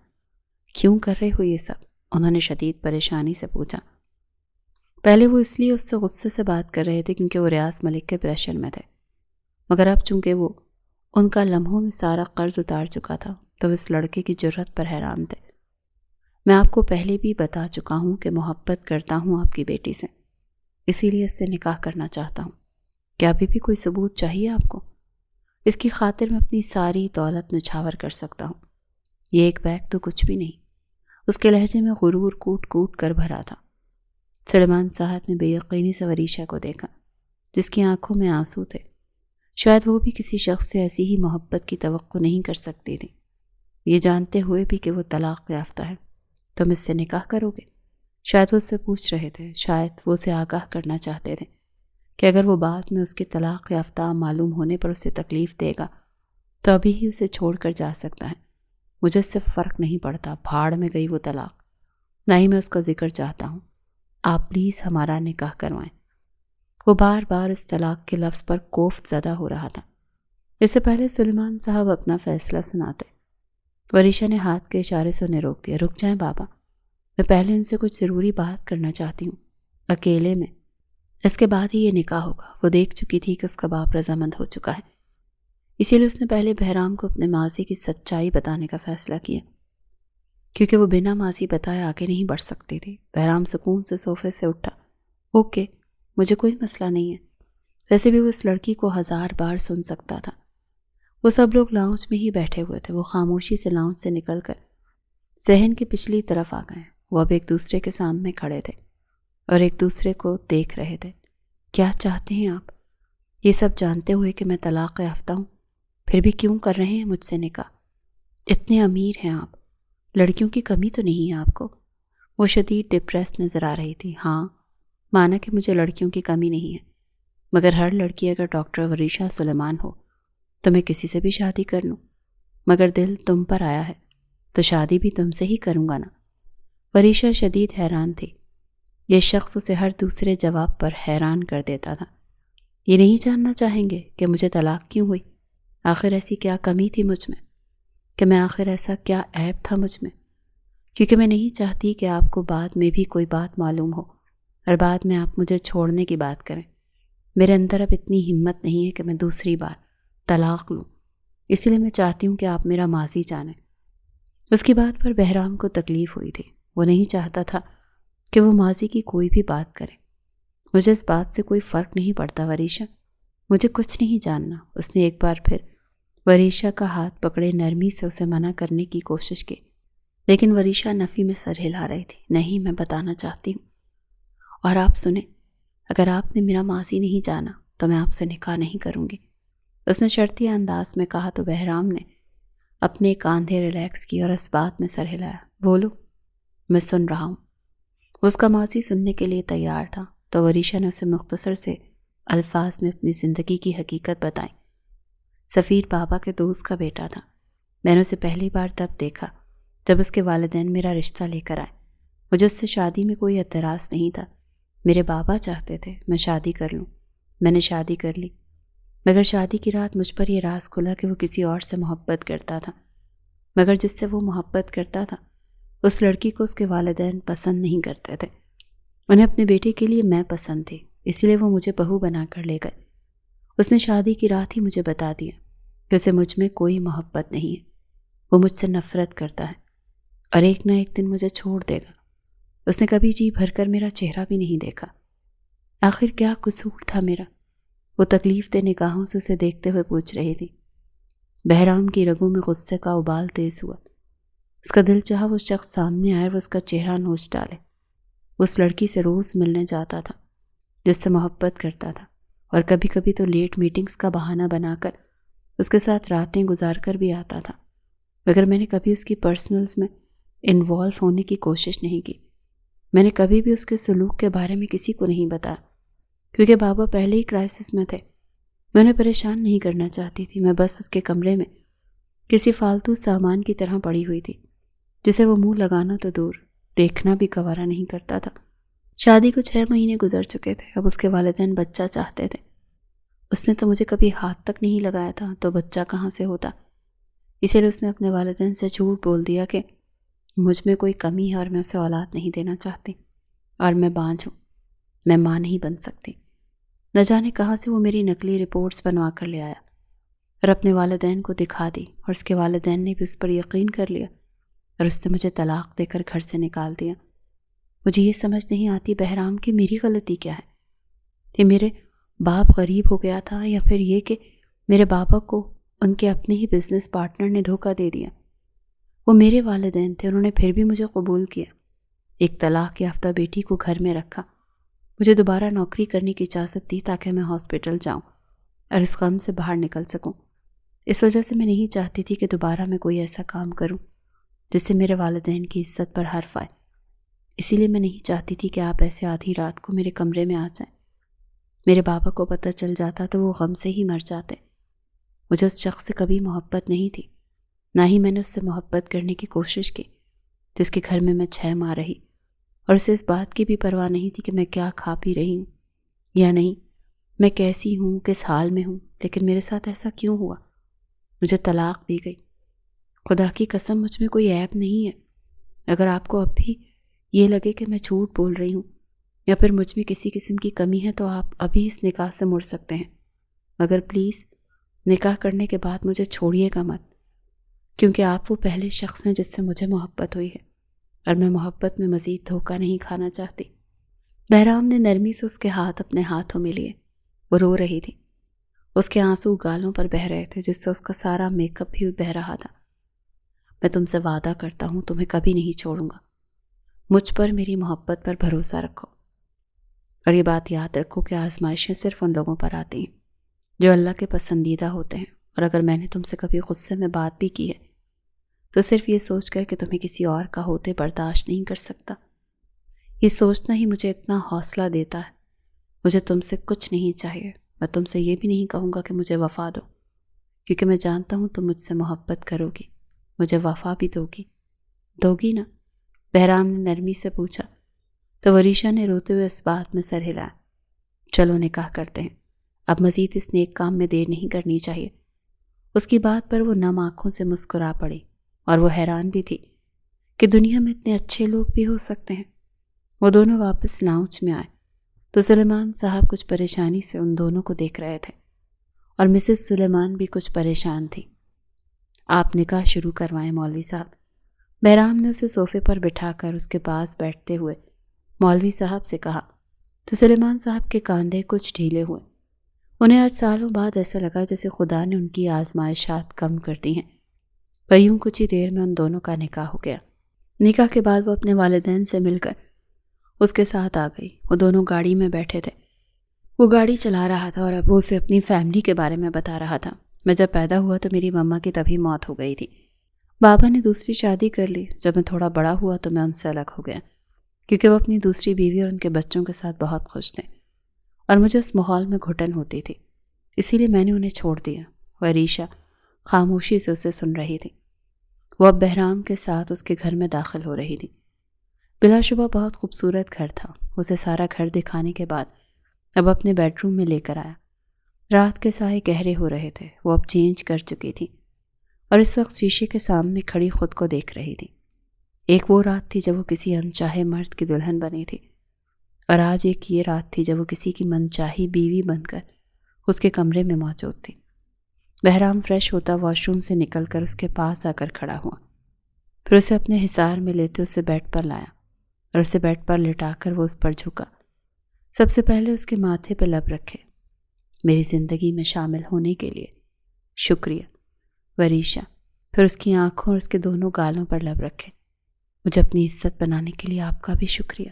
کیوں کر رہے ہو یہ سب؟ انہوں نے شدید پریشانی سے پوچھا۔ پہلے وہ اس لیے اس سے غصے سے بات کر رہے تھے کیونکہ وہ ریاض ملک کے پریشر میں تھے، مگر اب چونکہ وہ ان کا لمحوں میں سارا قرض اتار چکا تھا تو اس لڑکے کی جرت پر حیران تھے۔ میں آپ کو پہلے بھی بتا چکا ہوں کہ محبت کرتا ہوں آپ کی بیٹی سے، اسی لیے اس سے نکاح کرنا چاہتا ہوں۔ کیا ابھی بھی کوئی ثبوت چاہیے آپ کو؟ اس کی خاطر میں اپنی ساری دولت نچھاور کر سکتا ہوں۔ یہ ایک بیگ تو کچھ بھی نہیں۔ اس کے لہجے میں غرور کوٹ کوٹ کر بھرا تھا۔ سلیمان صاحب نے بے یقینی سے وریشا کو دیکھا، جس کی آنکھوں میں آنسو تھے۔ شاید وہ بھی کسی شخص سے ایسی ہی محبت کی توقع نہیں کر سکتی تھی، یہ جانتے ہوئے بھی کہ وہ طلاق یافتہ ہے۔ تم اس سے نکاح کرو گے؟ شاید وہ اس سے پوچھ رہے تھے، شاید وہ اسے آگاہ کرنا چاہتے تھے کہ اگر وہ بعد میں اس کے طلاق یافتہ معلوم ہونے پر اسے تکلیف دے گا تو ابھی ہی اسے چھوڑ کر جا سکتا ہے۔ مجھے اس سے فرق نہیں پڑتا، بھاڑ میں گئی وہ طلاق، نہ ہی میں اس کا ذکر چاہتا ہوں۔ آپ پلیز ہمارا نکاح کروائیں۔ وہ بار بار اس طلاق کے لفظ پر کوفت زدہ ہو رہا تھا۔ اس سے پہلے سلیمان صاحب اپنا فیصلہ سناتے، وریشا نے ہاتھ کے اشارے سے انہیں روک دیا۔ رک جائیں بابا، میں پہلے ان سے کچھ ضروری بات کرنا چاہتی ہوں، اکیلے میں۔ اس کے بعد ہی یہ نکاح ہوگا۔ وہ دیکھ چکی تھی کہ اس کا باپ رضامند ہو چکا ہے، اسی لیے اس نے پہلے بہرام کو اپنے ماضی کی سچائی بتانے کا فیصلہ کیا، کیونکہ وہ بنا ماضی بتائے آگے نہیں بڑھ سکتی تھی۔ بہرام سکون سے صوفے سے اٹھا۔ اوکے، مجھے کوئی مسئلہ نہیں ہے۔ ویسے بھی وہ اس لڑکی کو 1000 بار سن سکتا تھا۔ وہ سب لوگ لاؤنج میں ہی بیٹھے ہوئے تھے۔ وہ خاموشی سے لاؤنج سے نکل کر صحن کی پچھلی طرف آ گئے۔ وہ اب ایک دوسرے کے سامنے کھڑے تھے اور ایک دوسرے کو دیکھ رہے تھے۔ کیا چاہتے ہیں آپ؟ یہ سب جانتے ہوئے کہ میں طلاق یافتہ ہوں، پھر بھی کیوں کر رہے ہیں مجھ سے نکاح؟ اتنے امیر ہیں آپ، لڑکیوں کی کمی تو نہیں ہے آپ کو؟ وہ شدید ڈپریس نظر آ رہی تھی۔ ہاں، مانا کہ مجھے لڑکیوں کی کمی نہیں ہے، مگر ہر لڑکی اگر ڈاکٹر وریشا سلیمان ہو تو میں کسی سے بھی شادی کر لوں، مگر دل تم پر آیا ہے تو شادی بھی تم سے ہی کروں گا نا۔ وریشا شدید حیران تھی۔ یہ شخص اسے ہر دوسرے جواب پر حیران کر دیتا تھا۔ یہ نہیں جاننا چاہیں گے کہ مجھے طلاق کیوں ہوئی؟ آخر ایسی کیا کمی تھی مجھ میں، کہ میں آخر ایسا کیا عیب تھا مجھ میں؟ کیونکہ میں نہیں چاہتی کہ آپ کو بعد میں بھی کوئی بات معلوم ہو اور بعد میں آپ مجھے چھوڑنے کی بات کریں۔ میرے اندر اب اتنی ہمت نہیں ہے کہ میں دوسری بار طلاق لوں، اس لیے میں چاہتی ہوں کہ آپ میرا ماضی جانیں۔ اس کی بات پر بہرام کو تکلیف ہوئی تھی۔ وہ نہیں چاہتا تھا کہ وہ ماضی کی کوئی بھی بات کرے۔ مجھے اس بات سے کوئی فرق نہیں پڑتا وریشا، مجھے کچھ نہیں جاننا۔ اس نے ایک بار پھر وریشا کا ہاتھ پکڑے نرمی سے اسے منع کرنے کی کوشش کی، لیکن وریشا نفی میں سر ہلا رہی تھی۔ نہیں، میں بتانا چاہتی ہوں، اور آپ سنیں، اگر آپ نے میرا ماضی نہیں جانا تو میں آپ سے نکاح نہیں کروں گی۔ اس نے شرطی انداز میں کہا تو بہرام نے اپنے کاندھے ریلیکس کیے اور اس بات میں سر ہلایا۔ بولو، میں سن رہا ہوں۔ وہ اس کا ماضی سننے کے لیے تیار تھا تو وریشا نے اسے مختصر سے الفاظ میں اپنی زندگی کی حقیقت بتائی۔ سفیر بابا کے دوست کا بیٹا تھا۔ میں نے اسے پہلی بار تب دیکھا جب اس کے والدین میرا رشتہ لے کر آئے۔ مجھے اس سے شادی میں کوئی اعتراض نہیں تھا۔ میرے بابا چاہتے تھے میں شادی کر لوں، میں نے شادی کر لی، مگر شادی کی رات مجھ پر یہ راز کھلا کہ وہ کسی اور سے محبت کرتا تھا، مگر جس سے وہ محبت کرتا تھا اس لڑکی کو اس کے والدین پسند نہیں کرتے تھے۔ انہیں اپنے بیٹے کے لیے میں پسند تھی، اسی لیے وہ مجھے بہو بنا کر لے گئے۔ اس نے شادی کی رات ہی مجھے بتا دیا کہ اسے مجھ میں کوئی محبت نہیں ہے، وہ مجھ سے نفرت کرتا ہے اور ایک نہ ایک دن مجھے چھوڑ دے گا۔ اس نے کبھی جی بھر کر میرا چہرہ بھی نہیں دیکھا۔ آخر کیا قصور تھا میرا؟ وہ تکلیف دہ نگاہوں سے اسے دیکھتے ہوئے پوچھ رہی تھی۔ بہرام کی رگوں میں غصے کا ابال تیز ہوا۔ اس کا دل چاہا وہ شخص سامنے آئے اور اس کا چہرہ نوچ ڈالے۔ وہ اس لڑکی سے روز ملنے جاتا تھا جس سے محبت کرتا تھا، اور کبھی کبھی تو لیٹ میٹنگز کا بہانہ بنا کر اس کے ساتھ راتیں گزار کر بھی آتا تھا، مگر میں نے کبھی اس کی پرسنلز میں انوالو ہونے کی کوشش نہیں کی۔ میں نے کبھی بھی اس کے سلوک کے بارے میں کسی کو نہیں بتایا، کیونکہ بابا پہلے ہی کرائسس میں تھے۔ میں انہیں پریشان نہیں کرنا چاہتی تھی، میں بس اس کے کمرے میں کسی فالتو سامان کی طرح پڑی ہوئی تھی جسے وہ منہ لگانا تو دور دیکھنا بھی گوارا نہیں کرتا تھا۔ شادی کو 6 مہینے گزر چکے تھے۔ اب اس کے والدین بچہ چاہتے تھے۔ اس نے تو مجھے کبھی ہاتھ تک نہیں لگایا تھا، تو بچہ کہاں سے ہوتا؟ اسی لیے اس نے اپنے والدین سے جھوٹ بول دیا کہ مجھ میں کوئی کمی ہے اور میں اسے اولاد نہیں دینا چاہتی، اور میں بانجھ ہوں، میں ماں نہیں بن سکتی۔ نہ جانے کہاں سے وہ میری نقلی رپورٹس بنوا کر لے آیا اور اپنے والدین کو دکھا دی، اور اس کے والدین نے بھی اس پر یقین کر لیا اور اس نے مجھے طلاق دے کر گھر سے نکال دیا۔ مجھے یہ سمجھ نہیں آتی بہرام کہ میری غلطی کیا ہے، کہ میرے باپ غریب ہو گیا تھا، یا پھر یہ کہ میرے بابا کو ان کے اپنے ہی بزنس پارٹنر نے دھوکہ دے دیا۔ وہ میرے والدین تھے، انہوں نے پھر بھی مجھے قبول کیا، ایک طلاق یافتہ بیٹی کو گھر میں رکھا، مجھے دوبارہ نوکری کرنے کی اجازت دی تاکہ میں ہاسپٹل جاؤں اور اس غم سے باہر نکل سکوں۔ اس وجہ سے میں نہیں چاہتی تھی کہ دوبارہ میں کوئی ایسا کام کروں جس سے میرے والدین کی عزت پر حرف آئے۔ اسی لیے میں نہیں چاہتی تھی کہ آپ ایسے آدھی رات کو میرے کمرے میں آ جائیں۔ میرے بابا کو پتہ چل جاتا تو وہ غم سے ہی مر جاتے۔ مجھے اس شخص سے کبھی محبت نہیں تھی، نہ ہی میں نے اس سے محبت کرنے کی کوشش کی، جس کے گھر میں 6 ماہ رہی، اور اسے اس بات کی بھی پرواہ نہیں تھی کہ میں کیا کھا پی رہی ہوں یا نہیں، میں کیسی ہوں، کس حال میں ہوں۔ لیکن میرے ساتھ ایسا کیوں ہوا؟ مجھے طلاق دی گئی۔ خدا کی قسم مجھ میں کوئی عیب نہیں ہے۔ اگر آپ کو اب بھی یہ لگے کہ میں جھوٹ بول رہی ہوں یا پھر مجھ میں کسی قسم کی کمی ہے تو آپ ابھی اس نکاح سے مڑ سکتے ہیں، مگر پلیز نکاح کرنے کے بعد مجھے چھوڑیے گا مت، کیونکہ آپ وہ پہلے شخص ہیں جس سے مجھے محبت ہوئی ہے، اور میں محبت میں مزید دھوکہ نہیں کھانا چاہتی۔ بہرام نے نرمی سے اس کے ہاتھ اپنے ہاتھوں میں لیے۔ وہ رو رہی تھی، اس کے آنسو گالوں پر بہہ رہے تھے، جس سے اس کا سارا میک اپ بھی بہہ رہا تھا۔ میں تم سے وعدہ کرتا ہوں تمہیں کبھی نہیں چھوڑوں گا، مجھ پر میری محبت پر بھروسہ رکھو، اور یہ بات یاد رکھو کہ آزمائشیں صرف ان لوگوں پر آتی ہیں جو اللہ کے پسندیدہ ہوتے ہیں، اور اگر میں نے تم سے کبھی غصے میں بات بھی کی ہے تو صرف یہ سوچ کر کہ تمہیں کسی اور کا ہوتے برداشت نہیں کر سکتا۔ یہ سوچنا ہی مجھے اتنا حوصلہ دیتا ہے۔ مجھے تم سے کچھ نہیں چاہیے، میں تم سے یہ بھی نہیں کہوں گا کہ مجھے وفا دو، کیونکہ میں جانتا ہوں تم مجھ سے محبت کرو گی، مجھے وفا بھی دو گی نا؟ بہرام نے نرمی سے پوچھا تو وریشا نے روتے ہوئے اس بات میں سر ہلایا۔ چلو نکاح کرتے ہیں، اب مزید اس نیک کام میں دیر نہیں کرنی چاہیے۔ اس کی بات پر وہ نم آنکھوں سے مسکرا پڑی، اور وہ حیران بھی تھی کہ دنیا میں اتنے اچھے لوگ بھی ہو سکتے ہیں۔ وہ دونوں واپس لاؤنج میں آئے تو سلیمان صاحب کچھ پریشانی سے ان دونوں کو دیکھ رہے تھے، اور مسز سلیمان بھی کچھ پریشان تھی۔ آپ نکاح شروع کروائیں مولوی صاحب، بہرام نے اسے صوفے پر بٹھا کر اس کے پاس بیٹھتے ہوئے مولوی صاحب سے کہا تو سلیمان صاحب کے کاندھے کچھ ڈھیلے ہوئے۔ انہیں آج سالوں بعد ایسا لگا جیسے خدا نے ان کی آزمائشات کم کر دی ہیں، پر یوں کچھ ہی دیر میں ان دونوں کا نکاح ہو گیا۔ نکاح کے بعد وہ اپنے والدین سے مل کر اس کے ساتھ آ گئی۔ وہ دونوں گاڑی میں بیٹھے تھے، وہ گاڑی چلا رہا تھا اور ابو اسے اپنی فیملی کے بارے میں بتا رہا تھا۔ میں جب پیدا ہوا تو میری مما کی تبھی موت ہو گئی تھی، بابا نے دوسری شادی کر لی۔ جب میں تھوڑا بڑا ہوا تو میں ان سے الگ ہو گیا، کیونکہ وہ اپنی دوسری بیوی اور ان کے بچوں کے ساتھ بہت خوش تھے، اور مجھے اس ماحول میں گھٹن ہوتی تھی، اسی لیے میں نے انہیں چھوڑ دیا۔ وریشا خاموشی سے اسے سن رہی تھی۔ وہ اب بہرام کے ساتھ اس کے گھر میں داخل ہو رہی تھی۔ بلا شبہ بہت خوبصورت گھر تھا۔ اسے سارا گھر دکھانے کے بعد اب اپنے بیڈ روم میں لے کر آیا۔ رات کے سائے گہرے ہو رہے تھے، وہ اب چینج کر چکی تھی اور اس وقت شیشے کے سامنے کھڑی خود کو دیکھ رہی تھی۔ ایک وہ رات تھی جب وہ کسی انچاہے مرد کی دلہن بنی تھی، اور آج ایک یہ رات تھی جب وہ کسی کی منچاہی بیوی بن کر اس کے کمرے میں موجود تھی۔ بہرام فریش ہوتا واش روم سے نکل کر اس کے پاس آ کر کھڑا ہوا، پھر اسے اپنے حصار میں لیتے اسے بیڈ پر لایا اور اسے بیڈ پر لٹا کر وہ اس پر جھکا۔ سب سے پہلے اس کے ماتھے پہ لب رکھے۔ میری زندگی میں شامل ہونے کے لیے شکریہ وریشا۔ پھر اس کی آنکھوں اور اس کے دونوں گالوں پر لب رکھے۔ مجھے اپنی عزت بنانے کے لیے آپ کا بھی شکریہ۔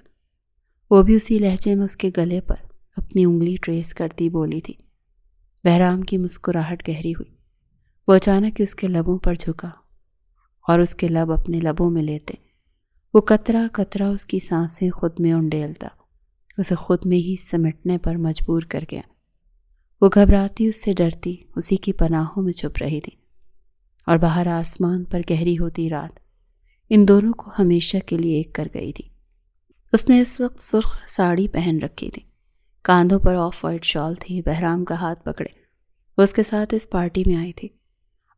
وہ بھی اسی لہجے میں اس کے گلے پر اپنی انگلی ٹریس کرتی بولی تھی۔ بہرام کی مسکراہٹ گہری ہوئی۔ وہ اچانک اس کے لبوں پر جھکا اور اس کے لب اپنے لبوں میں لیتے وہ قطرہ قطرہ اس کی سانسیں خود میں انڈیلتا، اسے خود میں ہی سمٹنے پر مجبور کر گیا۔ وہ گھبراتی، اس سے ڈرتی، اسی کی پناہوں میں چھپ رہی تھی، اور باہر آسمان پر گہری ہوتی رات ان دونوں کو ہمیشہ کے لیے ایک کر گئی تھی۔ اس نے اس وقت سرخ ساڑی پہن رکھی تھی، کاندھوں پر آف وائٹ شال تھی۔ بہرام کا ہاتھ پکڑے وہ اس کے ساتھ اس پارٹی میں آئی تھی۔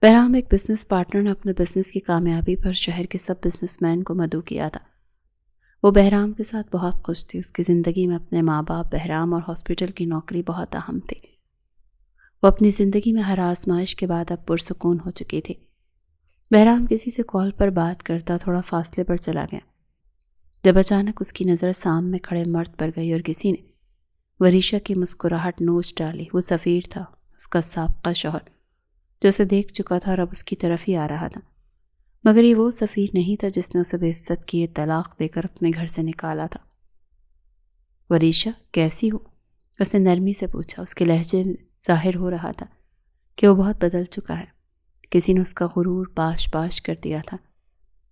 بہرام ایک بزنس پارٹنر نے اپنے بزنس کی کامیابی پر شہر کے سب بزنس مین کو مدعو کیا تھا۔ وہ بہرام کے ساتھ بہت خوش تھی۔ اس کی زندگی میں اپنے ماں باپ، بہرام اور ہاسپٹل کی نوکری بہت اہم تھی۔ وہ اپنی زندگی میں ہر آزمائش کے بعد اب پرسکون ہو چکی تھی۔ بہرام کسی سے کال پر بات کرتا تھوڑا فاصلے پر چلا گیا، جب اچانک اس کی نظر سامنے کھڑے مرد پر گئی اور کسی نے وریشا کی مسکراہٹ نوچ ڈالی۔ وہ سفیر تھا، اس کا سابقہ شوہر، جو اسے دیکھ چکا تھا اور اب اس کی طرف ہی آ رہا تھا، مگر یہ وہ سفیر نہیں تھا جس نے اسے بے عزت کیے طلاق دے کر اپنے گھر سے نکالا تھا۔ وریشا کیسی ہو؟ اس نے نرمی سے پوچھا۔ اس کے لہجے میں ظاہر ہو رہا تھا کہ وہ بہت بدل چکا ہے، کسی نے اس کا غرور پاش پاش کر دیا تھا۔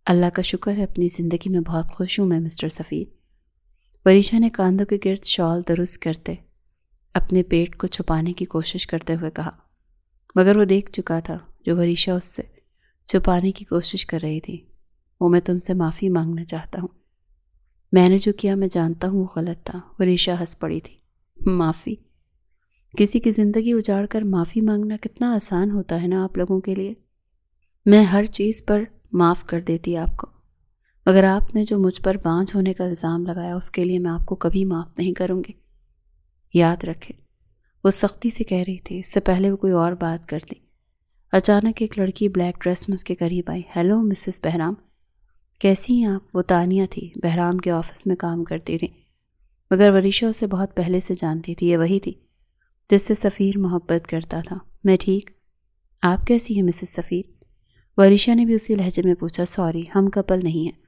اللہ کا شکر ہے، اپنی زندگی میں بہت خوش ہوں میں مسٹر سفیر۔ وریشا نے کاندھوں کے گرد شال درست کرتے اپنے پیٹ کو چھپانے کی کوشش کرتے ہوئے کہا، مگر وہ دیکھ چکا تھا جو وریشا اس سے چھپانے کی کوشش کر رہی تھی۔ وہ میں تم سے معافی مانگنا چاہتا ہوں، میں نے جو کیا میں جانتا ہوں وہ غلط تھا۔ وریشا ہنس پڑی تھی۔ معافی؟ کسی کی زندگی اجاڑ کر معافی مانگنا کتنا آسان ہوتا ہے نا آپ لوگوں کے لیے۔ میں ہر چیز پر معاف کر دیتی آپ کو، مگر آپ نے جو مجھ پر بانجھ ہونے کا الزام لگایا اس کے لیے میں آپ کو کبھی معاف نہیں کروں گی، یاد رکھے۔ وہ سختی سے کہہ رہی تھی، اس سے پہلے وہ کوئی اور بات کرتی۔ اچانک ایک لڑکی بلیک ڈریس میں اس کے قریب آئی۔ ہیلو مسز بہرام، کیسی ہیں آپ؟ وہ تانیہ تھی، بہرام کے آفس میں کام کرتی تھی، مگر وریشا اسے بہت پہلے سے جانتی تھی۔ یہ وہی تھی جس سے سفیر محبت کرتا تھا۔ میں ٹھیک، آپ کیسی ہیں مسز سفیر؟ وریشا نے بھی اسی لہجے میں پوچھا۔ سوری، ہم کپل نہیں ہیں،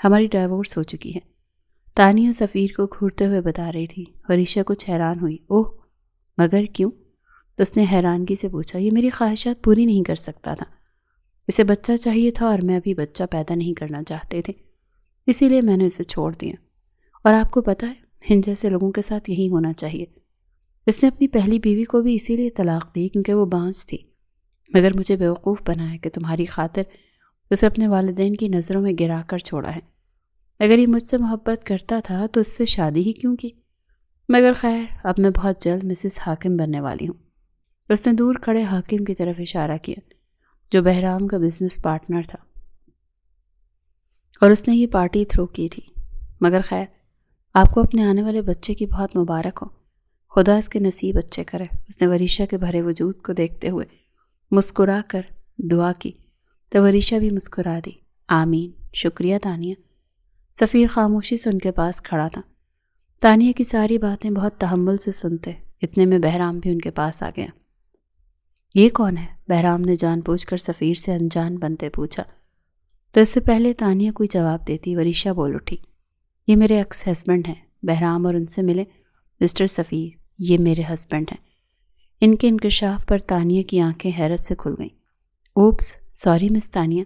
ہماری ڈائیورس ہو چکی ہے، تانیہ سفیر کو گھورتے ہوئے بتا رہی تھی۔ وریشا کچھ حیران ہوئی۔ اوہ، مگر کیوں؟ اس نے حیرانگی سے پوچھا۔ یہ میری خواہشات پوری نہیں کر سکتا تھا، اسے بچہ چاہیے تھا اور میں ابھی بچہ پیدا نہیں کرنا چاہتے تھے، اسی لیے میں نے اسے چھوڑ دیا۔ اور آپ کو پتہ ہے ان جیسے لوگوں کے ساتھ یہی ہونا چاہیے۔ اس نے اپنی پہلی بیوی کو بھی اسی لیے طلاق دی کیونکہ وہ بانجھ تھی، مگر مجھے بیوقوف بنایا کہ تمہاری خاطر اسے اپنے والدین کی نظروں میں گرا کر چھوڑا ہے۔ اگر یہ مجھ سے محبت کرتا تھا تو اس سے شادی ہی کیوں کی؟ مگر خیر، اب میں بہت جلد مسز حاکم بننے والی ہوں۔ اس نے دور کھڑے حاکم کی طرف اشارہ کیا جو بہرام کا بزنس پارٹنر تھا، اور اس نے یہ پارٹی تھرو کی تھی۔ مگر خیر، آپ کو اپنے آنے والے بچے کی بہت مبارک ہو، خدا اس کے نصیب اچھے کرے۔ اس نے وریشا کے بھرے وجود کو دیکھتے ہوئے مسکرا کر دعا کی تو وریشا بھی مسکرا دی۔ آمین، شکریہ تانیہ۔ سفیر خاموشی سے ان کے پاس کھڑا تھا۔ تانیہ کی ساری باتیں بہت تحمل سے سنتے، اتنے میں بہرام بھی ان کے پاس آ گیا۔ یہ کون ہے؟ بہرام نے جان بوجھ کر سفیر سے انجان بنتے پوچھا، تو اس سے پہلے تانیہ کوئی جواب دیتی وریشا بول اٹھی، یہ میرے ایکس ہسبینڈ ہیں۔ بہرام اور ان سے ملے مسٹر سفیر، یہ میرے ہسبینڈ ہیں۔ ان کے انکشاف پر تانیہ کی آنکھیں حیرت سے کھل گئیں۔ اوپس، سوری مس تانیہ،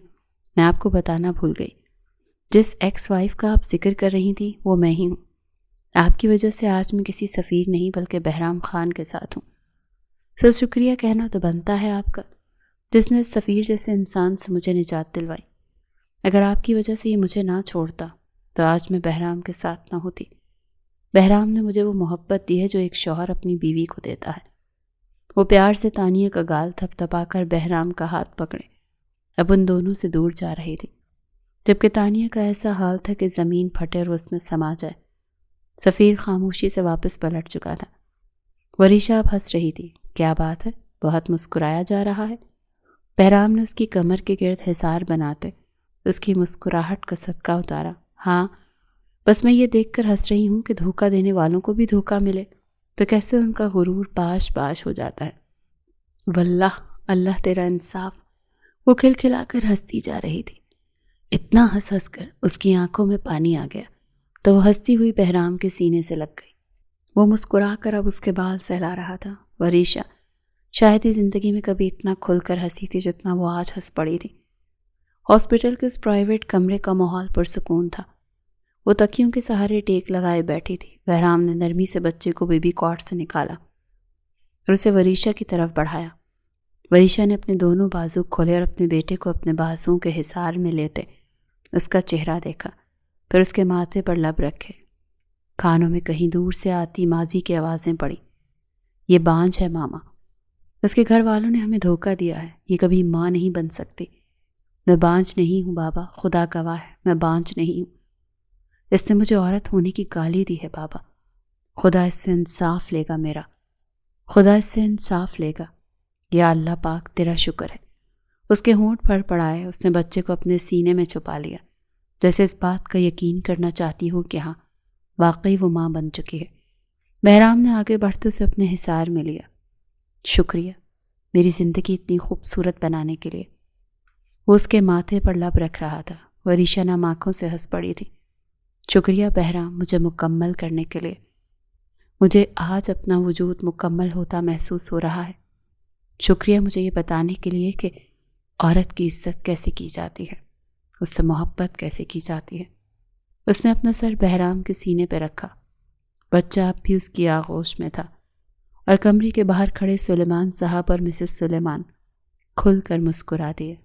میں آپ کو بتانا بھول گئی، جس ایکس وائف کا آپ ذکر کر رہی تھیں وہ میں ہی ہوں۔ آپ کی وجہ سے آج میں کسی سفیر نہیں بلکہ بہرام خان کے ساتھ ہوں۔ سر شکریہ کہنا تو بنتا ہے آپ کا، جس نے سفیر جیسے انسان سے مجھے نجات دلوائی۔ اگر آپ کی وجہ سے یہ مجھے نہ چھوڑتا تو آج میں بہرام کے ساتھ نہ ہوتی۔ بہرام نے مجھے وہ محبت دی ہے جو ایک شوہر اپنی بیوی کو دیتا ہے۔ وہ پیار سے تانیہ کا گال تھپ تھپا کر بہرام کا ہاتھ پکڑے اب ان دونوں سے دور جا رہی تھی، جبکہ تانیہ کا ایسا حال تھا کہ زمین پھٹے اور اس میں سما جائے۔ سفیر خاموشی سے واپس پلٹ چکا تھا۔ وریشا اب ہنس رہی تھی۔ کیا بات ہے، بہت مسکرایا جا رہا ہے؟ بہرام نے اس کی کمر کے گرد حصار بناتے اس کی مسکراہٹ کا صدقہ اتارا۔ ہاں، بس میں یہ دیکھ کر ہنس رہی ہوں کہ دھوکہ دینے والوں کو بھی دھوکہ ملے تو کیسے ان کا غرور پاش پاش ہو جاتا ہے۔ واللہ، اللہ تیرا انصاف۔ وہ کھلکھلا کر ہنستی جا رہی تھی، اتنا ہنس ہنس کر اس کی آنکھوں میں پانی آ گیا تو وہ ہنستی ہوئی بہرام کے سینے سے لگ گئی۔ وہ مسکرا کر اب اس کے بال سہلا رہا تھا۔ وریشا شاید ہی زندگی میں کبھی اتنا کھل کر ہنسی تھی جتنا وہ آج ہنس پڑی تھی۔ ہاسپٹل کے اس پرائیویٹ کمرے کا ماحول پرسکون تھا۔ وہ تکیوں کے سہارے ٹیک لگائے بیٹھی تھی۔ بہرام نے نرمی سے بچے کو بیبی کواٹ سے نکالا اور اسے وریشا کی طرف بڑھایا۔ وریشا نے اپنے دونوں بازو کھولے اور اپنے بیٹے کو اپنے بازوؤں کے حصار میں لیتے اس کا چہرہ دیکھا، پھر اس کے ماتھے پر لب رکھے۔ کانوں میں کہیں دور سے آتی ماضی کی آوازیں پڑی، یہ بانجھ ہے ماما، اس کے گھر والوں نے ہمیں دھوکہ دیا ہے، یہ کبھی ماں نہیں بن سکتی۔ میں بانجھ نہیں ہوں بابا، خدا گواہ ہے، میں بانجھ نہیں ہوں۔ اس نے مجھے عورت ہونے کی گالی دی ہے بابا، خدا اس سے انصاف لے گا میرا، خدا اس سے انصاف لے گا۔ یا اللہ پاک تیرا شکر ہے۔ اس کے ہونٹ پھڑ پڑائے، اس نے بچے کو اپنے سینے میں چھپا لیا، جیسے اس بات کا یقین کرنا چاہتی ہو کہ ہاں واقعی وہ ماں بن چکی ہے۔ بہرام نے آگے بڑھتے اسے اپنے حصار میں لیا۔ شکریہ میری زندگی اتنی خوبصورت بنانے کے لیے۔ وہ اس کے ماتھے پر لب رکھ رہا تھا، وریشا نم آنکھوں سے ہنس پڑی تھی۔ شکریہ بہرام مجھے مکمل کرنے کے لیے۔ مجھے آج اپنا وجود مکمل ہوتا محسوس ہو رہا ہے۔ شکریہ مجھے یہ بتانے کے لیے کہ عورت کی عزت کیسے کی جاتی ہے، اس سے محبت کیسے کی جاتی ہے۔ اس نے اپنا سر بہرام کے سینے پہ رکھا۔ بچہ اب بھی اس کی آغوش میں تھا، اور کمرے کے باہر کھڑے سلیمان صاحب اور مسز سلیمان کھل کر مسکرا دیے۔